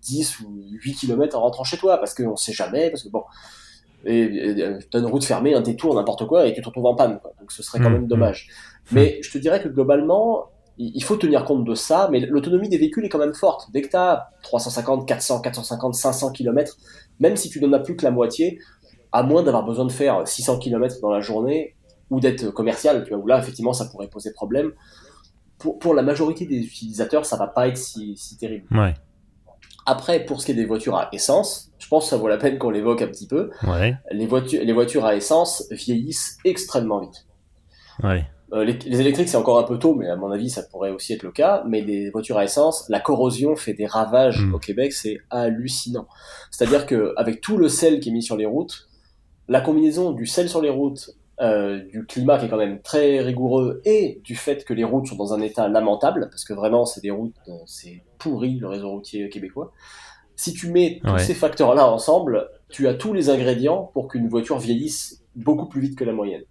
10 ou 8 km en rentrant chez toi, parce qu'on sait jamais, parce que bon, t'as une route fermée, un détour, n'importe quoi, et tu te retrouves en panne, quoi. Donc ce serait quand Hmm. même Hmm. dommage. Hmm. Mais je te dirais que globalement, il faut tenir compte de ça, mais l'autonomie des véhicules est quand même forte. Dès que tu as 350, 400, 450, 500 km, même si tu n'en as plus que la moitié, à moins d'avoir besoin de faire 600 km dans la journée ou d'être commercial, tu vois, où là, effectivement, ça pourrait poser problème. Pour la majorité des utilisateurs, ça va pas être si terrible. Ouais. Après, pour ce qui est des voitures à essence, je pense que ça vaut la peine qu'on l'évoque un petit peu. Ouais. Les voitures à essence vieillissent extrêmement vite. Ouais. Les électriques, c'est encore un peu tôt, mais à mon avis, ça pourrait aussi être le cas. Mais les voitures à essence, la corrosion fait des ravages Hmm. au Québec, c'est hallucinant. C'est-à-dire qu'avec tout le sel qui est mis sur les routes, la combinaison du sel sur les routes, du climat qui est quand même très rigoureux et du fait que les routes sont dans un état lamentable, parce que vraiment c'est des routes, c'est pourri le réseau routier québécois. Si tu mets tous Ouais. ces facteurs-là ensemble, tu as tous les ingrédients pour qu'une voiture vieillisse beaucoup plus vite que la moyenne.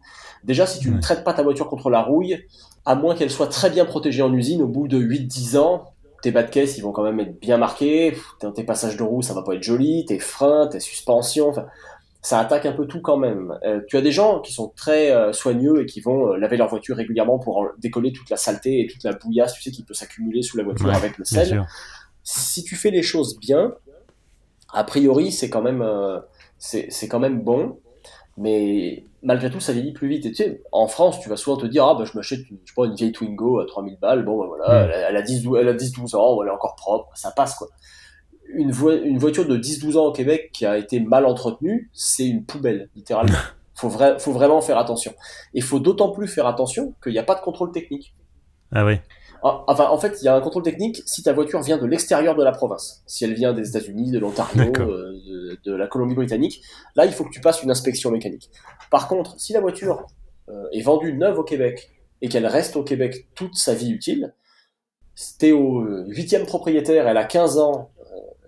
Déjà, si tu ne Ouais. traites pas ta voiture contre la rouille, à moins qu'elle soit très bien protégée en usine, au bout de 8-10 ans, tes bas de caisse, ils vont quand même être bien marqués, tes passages de roue, ça va pas être joli, tes freins, tes suspensions, enfin, ça attaque un peu tout quand même. Tu as des gens qui sont très soigneux et qui vont laver leur voiture régulièrement pour décoller toute la saleté et toute la bouillasse, tu sais, qui peut s'accumuler sous la voiture avec le bien sel. sûr. Si tu fais les choses bien, a priori, c'est quand même bon, mais malgré tout, ça vieillit plus vite. Et tu sais, en France, tu vas souvent te dire, ah bah je m'achète je sais pas, une vieille Twingo à 3000 balles, bon bah voilà, Hmm. elle a 10-12 ans, elle est encore propre, ça passe quoi. Une voiture de 10-12 ans au Québec qui a été mal entretenue, c'est une poubelle, littéralement. Faut vraiment faire attention. Et il faut d'autant plus faire attention qu'il n'y a pas de contrôle technique. Ah ouais, Enfin, en fait, il y a un contrôle technique si ta voiture vient de l'extérieur de la province. Si elle vient des États-Unis, de l'Ontario, d'accord. de la Colombie-Britannique, là, il faut que tu passes une inspection mécanique. Par contre, si la voiture est vendue neuve au Québec et qu'elle reste au Québec toute sa vie utile, si t'es au huitième propriétaire, elle a 15 ans,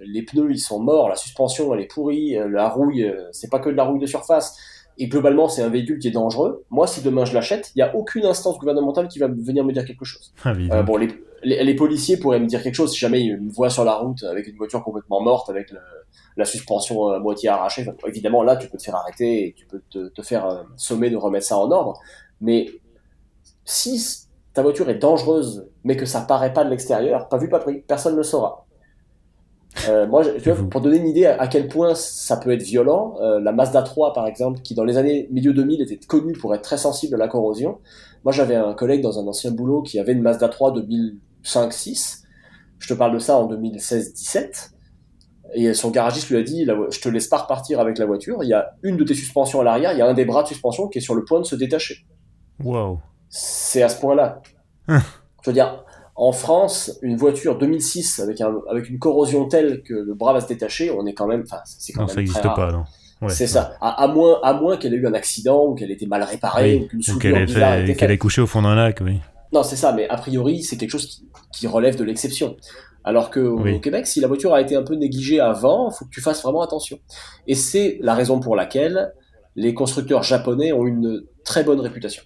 les pneus ils sont morts, la suspension elle est pourrie, la rouille, c'est pas que de la rouille de surface, et globalement c'est un véhicule qui est dangereux. Moi, si demain je l'achète, il n'y a aucune instance gouvernementale qui va venir me dire quelque chose. Ah oui, donc. Bon, les policiers pourraient me dire quelque chose si jamais ils me voient sur la route avec une voiture complètement morte, avec la suspension à moitié arrachée. Enfin, évidemment, là, tu peux te faire arrêter et tu peux te faire sommer de remettre ça en ordre. Mais si ta voiture est dangereuse, mais que ça paraît pas de l'extérieur, pas vu, pas pris, personne ne le saura. Moi, tu C'est vois, fou. pour donner une idée à quel point ça peut être violent, la Mazda 3, par exemple, qui dans les années milieu 2000 était connue pour être très sensible à la corrosion. Moi, j'avais un collègue dans un ancien boulot qui avait une Mazda 3 2005-6. Je te parle de ça en 2016-17. Et son garagiste lui a dit, je te laisse pas repartir avec la voiture. Il y a une de tes suspensions à l'arrière, il y a un des bras de suspension qui est sur le point de se détacher. Waouh. C'est à ce point-là. Je veux dire, en France, une voiture 2006 avec une corrosion telle que le bras va se détacher, on est quand même, enfin, c'est quand Non, ça même très n'existe pas, rare. non. Ouais, C'est ouais. ça. À moins qu'elle ait eu un accident, ou qu'elle ait été mal réparée, Oui, ou qu'une ou qu'elle soudure ait bizarre ait été fait, qu'elle ait faite. couché au fond d'un lac, oui. Non, c'est ça, mais a priori, c'est quelque chose qui relève de l'exception. Alors qu'au Oui. Québec, si la voiture a été un peu négligée avant, il faut que tu fasses vraiment attention. Et c'est la raison pour laquelle les constructeurs japonais ont une très bonne réputation.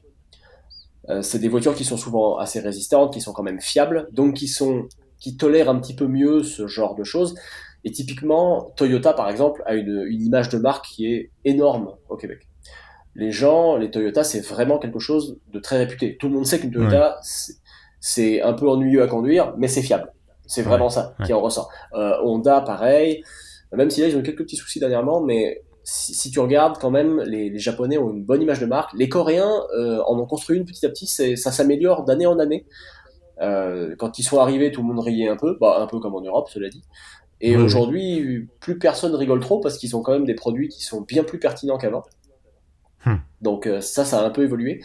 C'est des voitures qui sont souvent assez résistantes, qui sont quand même fiables, donc qui tolèrent un petit peu mieux ce genre de choses. Et typiquement, Toyota, par exemple, a une image de marque qui est énorme au Québec. Les Toyota, c'est vraiment quelque chose de très réputé. Tout le monde sait qu'une Oui. Toyota, c'est un peu ennuyeux à conduire, mais c'est fiable. C'est Ouais. vraiment ça Ouais. qui en ressort. Honda, pareil. Même si là, ils ont eu quelques petits soucis dernièrement, mais si tu regardes quand même, les Japonais ont une bonne image de marque. Les Coréens en ont construit une petit à petit. Ça s'améliore d'année en année. Quand ils sont arrivés, tout le monde riait un peu, bah, un peu comme en Europe, cela dit. Et Oui, oui. aujourd'hui, plus personne rigole trop parce qu'ils ont quand même des produits qui sont bien plus pertinents qu'avant. Hmm. Donc ça a un peu évolué.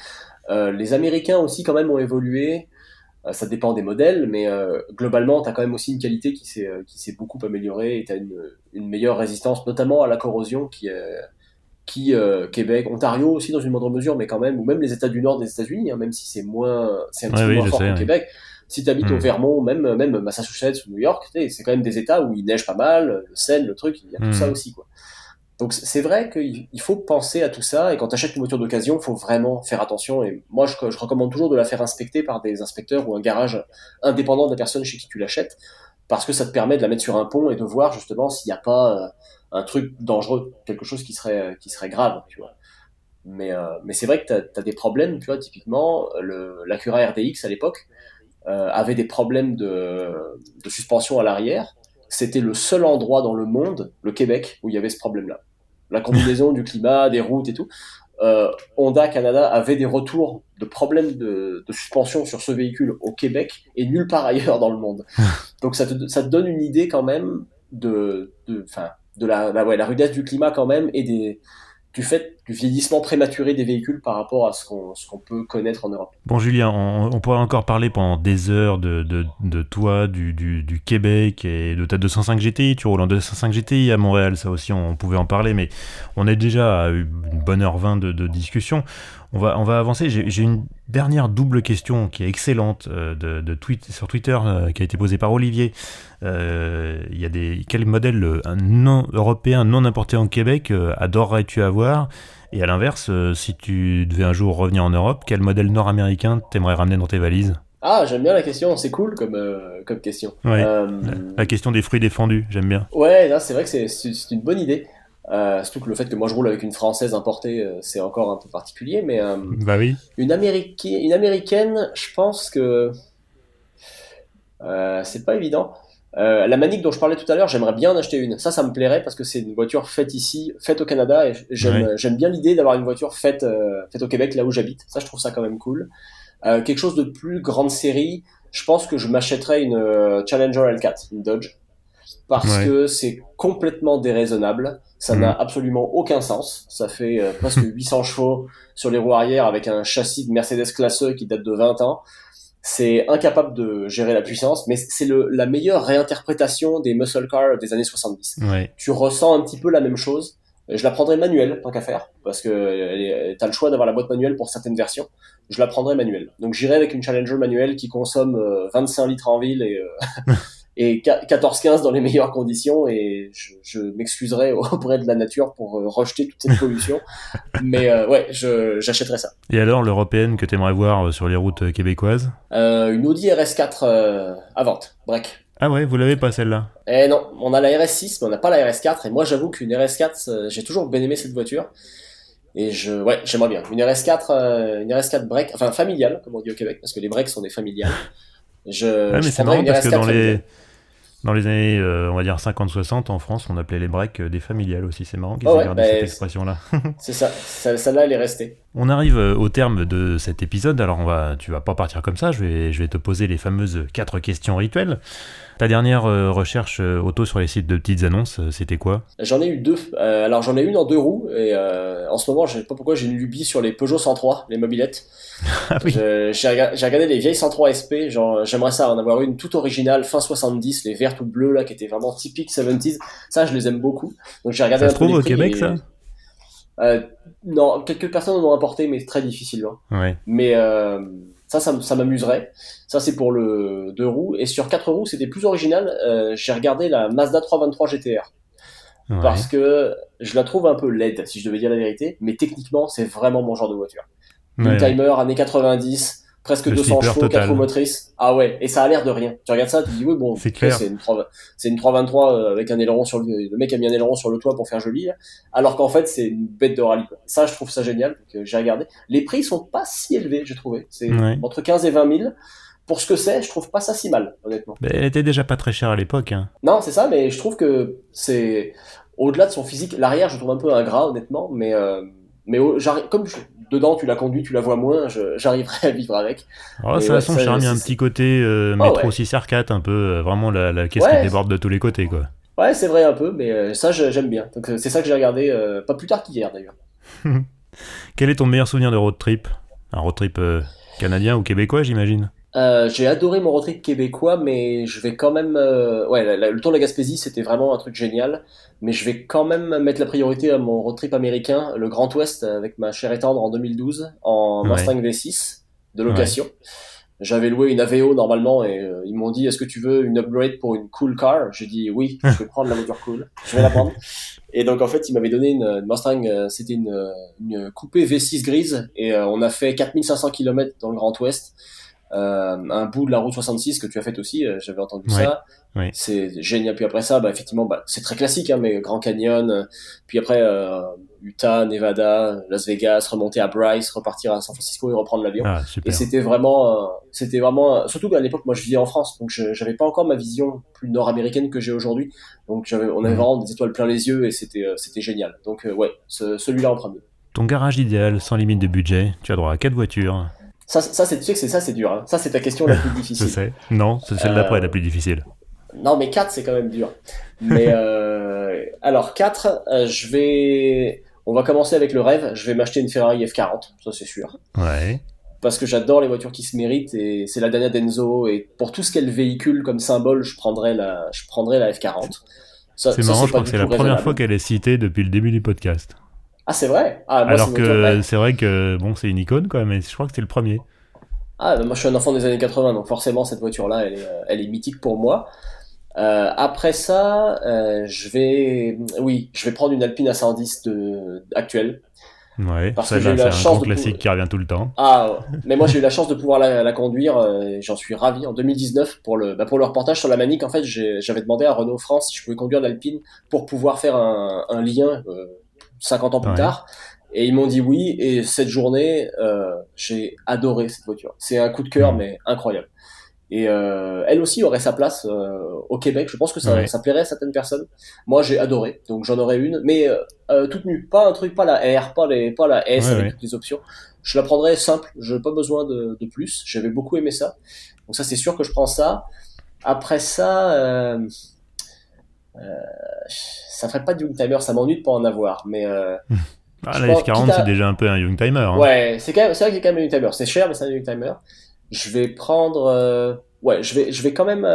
Les Américains aussi quand même ont évolué. Ça dépend des modèles, mais globalement, tu as quand même aussi une qualité qui s'est beaucoup améliorée et tu as une meilleure résistance, notamment à la corrosion Québec, Ontario aussi dans une moindre mesure, mais quand même, ou même les États du Nord des États-Unis, hein, même si c'est un Oui, petit peu oui, moins je fort sais, qu'au oui. Québec. Si tu habites au Hmm. Vermont, même Massachusetts ou New York, c'est quand même des États où il neige pas mal, le sel, le truc, il y a tout ça Hmm. aussi, quoi. Donc c'est vrai qu'il faut penser à tout ça, et quand tu achètes une voiture d'occasion, il faut vraiment faire attention. Et moi, je recommande toujours de la faire inspecter par des inspecteurs ou un garage indépendant de la personne chez qui tu l'achètes, parce que ça te permet de la mettre sur un pont et de voir justement s'il n'y a pas un truc dangereux, quelque chose qui serait grave, tu vois. Mais c'est vrai que tu as des problèmes, tu vois, typiquement, l'Acura RDX à l'époque avait des problèmes de suspension à l'arrière. C'était le seul endroit dans le monde, le Québec, où il y avait ce problème-là. La combinaison du climat, des routes et tout. Honda Canada avait des retours de problèmes de suspension sur ce véhicule au Québec et nulle part ailleurs dans le monde. Donc ça te donne une idée quand même enfin, de la rudesse du climat quand même et du fait du vieillissement prématuré des véhicules par rapport à ce qu'on peut connaître en Europe. Bon, Julien, on pourrait encore parler pendant des heures de toi, du Québec et de ta 205 GTI. Tu roules en 205 GTI à Montréal, ça aussi, on pouvait en parler, mais on est déjà à une bonne heure 20 de discussion. On va avancer. J'ai une dernière double question qui est excellente sur Twitter qui a été posée par Olivier. Il y a quel modèle non européen non importé en Québec adorerais-tu avoir? Et à l'inverse, si tu devais un jour revenir en Europe, quel modèle nord-américain t'aimerais ramener dans tes valises? Ah, j'aime bien la question, c'est cool comme question. Ouais, la question des fruits défendus, j'aime bien. Ouais, là, c'est vrai que c'est une bonne idée. Surtout que le fait que moi je roule avec une française importée, c'est encore un peu particulier. Mais Bah oui. une américaine, je pense que c'est pas évident. La Manic dont je parlais tout à l'heure, j'aimerais bien en acheter une. Ça me plairait parce que c'est une voiture faite ici, faite au Canada, et Ouais. j'aime bien l'idée d'avoir une voiture faite au Québec, là où j'habite. Ça, je trouve ça quand même cool. Quelque chose de plus grande série, je pense que je m'achèterais une Challenger L4, une Dodge, parce Ouais. que c'est complètement déraisonnable. Ça n'a Mm. absolument aucun sens. Ça fait presque 800 chevaux sur les roues arrière avec un châssis de Mercedes classe E qui date de 20 ans. C'est incapable de gérer la puissance, mais c'est la meilleure réinterprétation des muscle cars des années 70. Ouais. Tu ressens un petit peu la même chose. Je la prendrais manuelle, tant qu'à faire, parce que t'as le choix d'avoir la boîte manuelle pour certaines versions. Je la prendrais manuelle. Donc j'irai avec une Challenger manuelle qui consomme 25 litres en ville et 14-15 dans les meilleures conditions, et je m'excuserai auprès de la nature pour rejeter toute cette pollution. Mais ouais, j'achèterais ça. Et alors, l'européenne que t'aimerais voir sur les routes québécoises? Une Audi RS4 à vente, break. Ah ouais, vous l'avez pas celle-là? Eh non, on a la RS6, mais on n'a pas la RS4. Et moi, j'avoue qu'une RS4, j'ai toujours bien aimé cette voiture. Et ouais, j'aimerais bien. Une RS4 break, enfin familiale, comme on dit au Québec, parce que les breaks sont des familiales. Ah mais Je c'est prendrais marrant une parce que RS4 familiale. dans les années, on va dire 50-60, en France, on appelait les breaks des familiales aussi. C'est marrant qu'ils Oh aient ouais, gardé cette ben, expression-là. c'est ça. Celle-là, elle est restée. On arrive au terme de cet épisode, alors tu vas pas partir comme ça, je vais te poser les fameuses 4 questions rituelles. Ta dernière recherche auto sur les sites de petites annonces, c'était quoi? J'en ai eu deux. Alors, j'en ai une en deux roues. Et en ce moment, je sais pas pourquoi, j'ai une lubie sur les Peugeot 103, les mobylettes. Ah oui, J'ai regardé les vieilles 103 SP, genre j'aimerais ça en avoir une toute originale fin 70, les vertes ou bleues là qui étaient vraiment typiques 70s. Ça je les aime beaucoup. Donc j'ai regardé ça un se peu trouve les au prix Québec ça? et non, quelques personnes en ont importé mais très difficilement. Ouais, Mais ça m'amuserait. Ça c'est pour le deux roues, et sur quatre roues c'était plus original. J'ai regardé la Mazda 323 GTR ouais, parce que je la trouve un peu laide si je devais dire la vérité, mais techniquement c'est vraiment mon genre de voiture. ouais, ouais. Oldtimer, années 90, presque Le 200 sleeper chevaux, 4 roues total, motrices. Ah ouais, et ça a l'air de rien. Tu regardes ça, tu te dis, oui, bon, c'est ok, clair. c'est une 323 avec un aileron sur le mec a mis un aileron sur le toit pour faire joli, là. Alors qu'en fait, c'est une bête de rallye, quoi. Ça, je trouve ça génial, donc j'ai regardé. Les prix sont pas si élevés, j'ai trouvé. C'est Ouais. entre 15 et 20 000. Pour ce que c'est, je trouve pas ça si mal, honnêtement. Ben, elle était déjà pas très chère à l'époque, hein. Non, c'est ça, mais je trouve que c'est au-delà de son physique. L'arrière, je trouve un peu ingrat, honnêtement, mais comme dedans, tu la conduis, tu la vois moins, j'arriverai à vivre avec. Alors là, Et ça a ouais, son charme, il y a un petit côté oh métro ouais, 6R4, un peu, vraiment la caisse qui ouais, déborde de tous les côtés, quoi. ouais, c'est vrai un peu, mais ça, j'aime bien. Donc c'est ça que j'ai regardé, pas plus tard qu'hier d'ailleurs. Quel est ton meilleur souvenir de road trip? Un road trip canadien ou québécois, j'imagine? J'ai adoré mon road trip québécois, mais je vais quand même, ouais, le Tour de la Gaspésie, c'était vraiment un truc génial, mais je vais quand même mettre la priorité à mon road trip américain, le Grand Ouest, avec ma chère et tendre en 2012, en Ouais, Mustang V6 de ouais. location. J'avais loué une Aveo normalement, et ils m'ont dit, est-ce que tu veux une upgrade pour une cool car? J'ai dit oui, je vais prendre la voiture cool, je vais la prendre. Et donc en fait, il m'avait donné une Mustang, c'était une coupée V6 grise, et on a fait 4500 km dans le Grand Ouest, un bout de la route 66 que tu as fait aussi, j'avais entendu Ouais, ça. ouais. C'est génial. Puis après ça, bah, effectivement, bah, c'est très classique, hein, mais Grand Canyon, puis après Utah, Nevada, Las Vegas, remonter à Bryce, repartir à San Francisco et reprendre l'avion. Ah, Et super. c'était vraiment, surtout qu'à l'époque, moi je vivais en France, donc j'avais pas encore ma vision plus nord-américaine que j'ai aujourd'hui. Donc on avait Hmm. vraiment des étoiles plein les yeux, et c'était génial. Donc ouais, celui-là en premier. Ton garage idéal, sans limite de budget, tu as droit à 4 voitures. Tu sais que c'est ça, c'est dur. Hein. Ça, c'est ta question la plus Je difficile. sais. Non, c'est celle d'après la Euh, plus difficile. Non, mais 4 c'est quand même dur. Mais alors, 4 On va commencer avec le rêve. Je vais m'acheter une Ferrari F40, ça c'est sûr. Ouais. Parce que j'adore les voitures qui se méritent, et c'est la dernière d'Enzo. Et pour tout ce qu'elle véhicule comme symbole, je prendrais la F40. C'est Ça marrant, c'est je pas crois que du c'est tout la première fois raisonnable. qu'elle est citée depuis le début du podcast. Ah, c'est vrai? Ah, moi, c'est Alors une voiture. que c'est vrai que, bon, c'est une icône, quoi, mais je crois que c'est le premier. Ah, moi, je suis un enfant des années 80, donc forcément, cette voiture-là, elle est mythique pour moi. Après ça, oui, je vais prendre une Alpine A110 actuelle. Ouais, Parce que j'ai celle-là, eu c'est la un chance grand de classique qui revient tout le temps. mais moi j'ai eu la chance de pouvoir la conduire, et j'en suis ravi. En 2019, pour le reportage sur la Manic, en fait, j'avais demandé à Renault France si je pouvais conduire l'Alpine pour pouvoir faire un lien 50 ans plus Ouais. tard. Et ils m'ont dit oui, et cette journée, j'ai adoré cette voiture. C'est un coup de cœur, Hmm. mais incroyable. Et elle aussi aurait sa place au Québec. Je pense que Ouais. ça plairait à certaines personnes. Moi, j'ai adoré, donc j'en aurais une, mais toute nue, pas un truc, pas la R, pas la S Ouais, avec ouais. toutes les options. Je la prendrais simple. Je n'ai pas besoin de plus. J'avais beaucoup aimé ça. Donc ça, c'est sûr que je prends ça. Après ça, ça ferait pas du Youngtimer. Ça m'ennuie de pas en avoir, mais Ah, je la pense, quitte F40, c'est à, déjà un peu un Youngtimer. Hein. ouais, c'est vrai qu'il y a quand même un Youngtimer. C'est cher, mais c'est un Youngtimer. Je vais prendre, ouais, je vais quand même,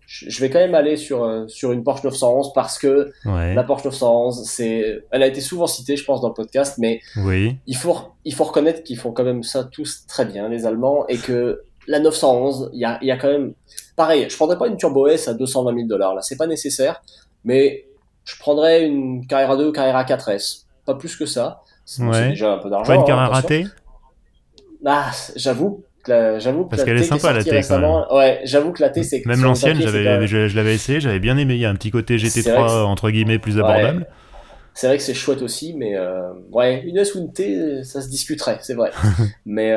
je vais quand même aller sur une Porsche 911 parce que la Ouais. Porsche 911, elle a été souvent citée, je pense, dans le podcast, mais Oui. il faut reconnaître qu'ils font quand même ça tous très bien, les Allemands, et que la 911, il y a quand même, pareil, je prendrais pas une Turbo S à 220 000 dollars, là, c'est pas nécessaire, mais je prendrais une Carrera 2 ou Carrera 4S, pas plus que ça. Bon, c'est Ouais. déjà un peu Pas une d'argent, hein, Carrera attention. T? Ah, j'avoue que Parce la qu'elle est T qui est sympa, la sortie T, quand même. récemment, ouais, j'avoue que la T, c'est, Même sur le l'ancienne, papier, c'est quand même, je l'avais essayé, j'avais bien aimé. Il y a un petit côté c'est vrai que, GT3, entre guillemets, plus ouais, abordable. c'est vrai que c'est chouette aussi, mais ouais, une S ou une T, ça se discuterait, c'est vrai. Mais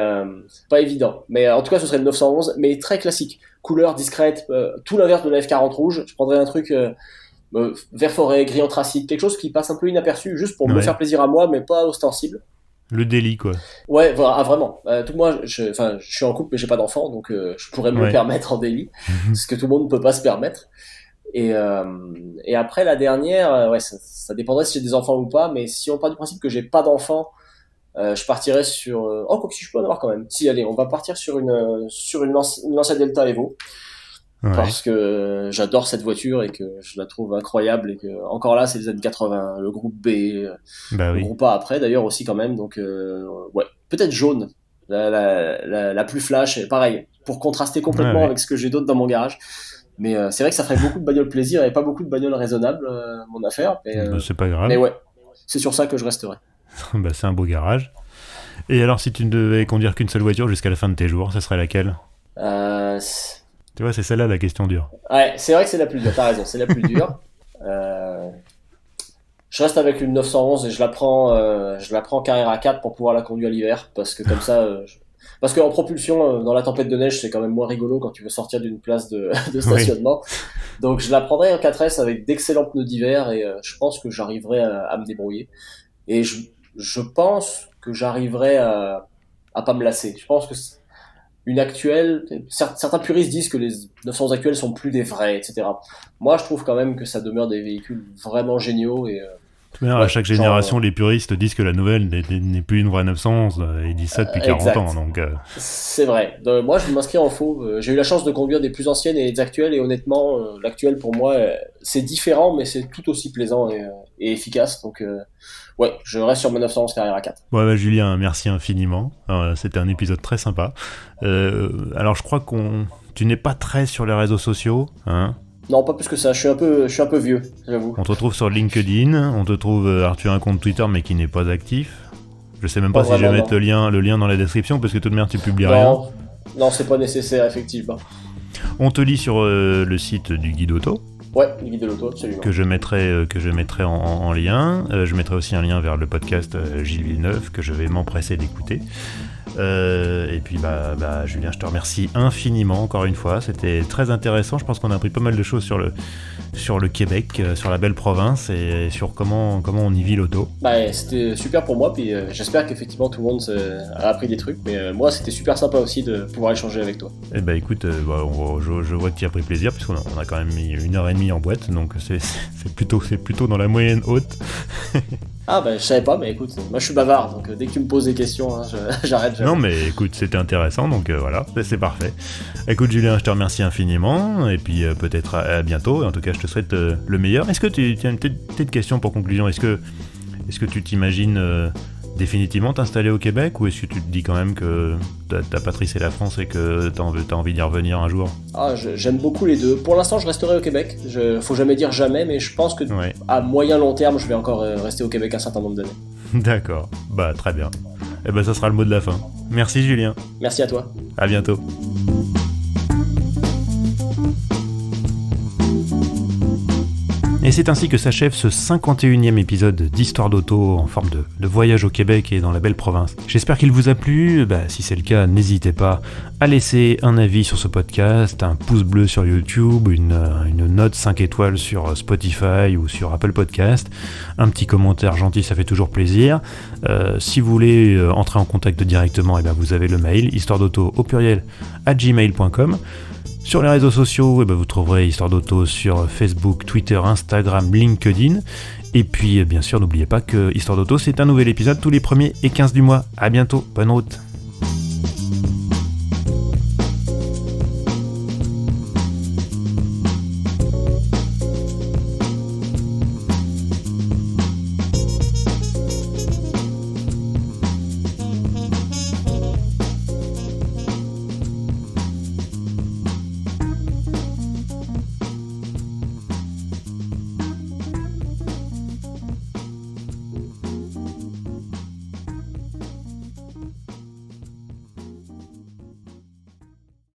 c'est pas évident. Mais en tout cas, ce serait le 911, mais très classique. Couleur discrète, tout l'inverse de la F40 rouge. Je prendrais un truc vert forêt, gris anthracite, quelque chose qui passe un peu inaperçu, juste pour me Ouais. faire plaisir à moi, mais pas ostensible. Le délit, quoi. Ouais, voilà, ah, vraiment. Tout moi, enfin, je suis en couple, mais j'ai pas d'enfant, donc je pourrais me le Ouais. permettre en daily, ce que tout le monde ne peut pas se permettre. Et, euh, et après la dernière, ouais, ça dépendrait si j'ai des enfants ou pas, mais si on part du principe que j'ai pas d'enfants, je partirais sur. Oh, quoi que si je peux en avoir quand même. Si, allez, on va partir une Lancia Delta Evo, Ouais. parce que j'adore cette voiture et que je la trouve incroyable et que encore là, c'est les années 80, le groupe B, Bah le oui. groupe A après d'ailleurs aussi quand même, donc ouais, peut-être jaune. La plus flash, et pareil, pour contraster Ouais, complètement ouais. avec ce que j'ai d'autre dans mon garage. Mais c'est vrai que ça ferait beaucoup de bagnoles plaisir et pas beaucoup de bagnoles raisonnables, mon affaire. Bah, c'est pas Mais grave. ouais, c'est sur ça que je resterai. Bah, c'est un beau garage. Et alors, si tu ne devais conduire qu'une seule voiture jusqu'à la fin de tes jours, ce serait laquelle? Euh, Tu vois, c'est celle-là la question dure. ouais, c'est vrai que c'est la plus dure, t'as raison, c'est la plus dure. Euh, je reste avec une 911 et je la prends Carrera 4 pour pouvoir la conduire l'hiver, parce que comme ça, parce qu'en propulsion, dans la tempête de neige, c'est quand même moins rigolo quand tu veux sortir d'une place de Oui. stationnement. Donc je la prendrai en 4S avec d'excellents pneus d'hiver et je pense que j'arriverai à me débrouiller. Et je pense que j'arriverai à pas me lasser. Je pense que une actuelle, certains puristes disent que les 900 actuels sont plus des vrais, etc. Moi, je trouve quand même que ça demeure des véhicules vraiment géniaux et À ouais, chaque genre génération, les puristes disent que la nouvelle n'est plus une vraie 911. Ils disent ça depuis 40 ans. exact. Donc, C'est vrai. Moi, je m'inscris en faux. J'ai eu la chance de conduire des plus anciennes et des actuelles, et honnêtement, l'actuel pour moi, c'est différent, mais c'est tout aussi plaisant et efficace. Donc, ouais, je reste sur ma 911 Carrera 4. ouais, bah, Julien, merci infiniment. C'était un épisode très sympa. Alors, je crois tu n'es pas très sur les réseaux sociaux, hein. Non, pas plus que ça. Je suis un peu vieux, j'avoue. On te retrouve sur LinkedIn. On te trouve. Alors, tu as un compte Twitter, mais qui n'est pas actif. Je sais même Pas pas si je vais vraiment, mettre non. le lien dans la description, parce que tout de même, tu publies rien. Non, non, c'est pas nécessaire, effectivement. On te lit sur le site du Guide Auto, Ouais, le guide de l'auto, absolument. que je mettrai en lien. Je mettrai aussi un lien vers le podcast Gilles Villeneuve, que je vais m'empresser d'écouter. Et puis Julien, je te remercie infiniment encore une fois, c'était très intéressant. Je pense qu'on a appris pas mal de choses sur le Québec, sur la belle province, et sur comment on y vit l'auto. Bah, c'était super pour moi, puis j'espère qu'effectivement tout le monde a appris des trucs, mais moi c'était super sympa aussi de pouvoir échanger avec toi. Et bah écoute, je vois que tu as pris plaisir, puisqu'on a quand même mis 1h30 en boîte, donc c'est plutôt dans la moyenne haute. Ah bah je savais pas, mais écoute, moi je suis bavard, donc dès que tu me poses des questions, hein, j'arrête jamais. Non mais écoute, c'était intéressant, donc voilà, c'est parfait. Écoute Julien, je te remercie infiniment, et puis peut-être à bientôt, et en tout cas je te souhaite le meilleur. Est-ce que tu as une petite question pour conclusion? Est-ce que tu t'imagines définitivement t'installer au Québec, ou est-ce que tu te dis quand même que ta patrie c'est la France et que t'as envie d'y revenir un jour? Ah, j'aime beaucoup les deux. Pour l'instant je resterai au Québec, faut jamais dire jamais, mais je pense que Ouais. à moyen long terme je vais encore rester au Québec un certain nombre d'années. D'accord, bah très bien. Et ben ça sera le mot de la fin. Merci Julien. Merci à toi. À bientôt. Et c'est ainsi que s'achève ce 51e épisode d'Histoire d'Auto en forme de voyage au Québec et dans la belle province. J'espère qu'il vous a plu. Si c'est le cas, n'hésitez pas à laisser un avis sur ce podcast, un pouce bleu sur YouTube, une note 5 étoiles sur Spotify ou sur Apple Podcast, un petit commentaire gentil, ça fait toujours plaisir. Si vous voulez entrer en contact directement, vous avez le mail histoiredauto au pluriel @gmail.com. Sur les réseaux sociaux, vous trouverez Histoire d'Auto sur Facebook, Twitter, Instagram, LinkedIn. Et puis, bien sûr, n'oubliez pas que Histoire d'Auto, c'est un nouvel épisode tous les 1er et 15 du mois. À bientôt, bonne route.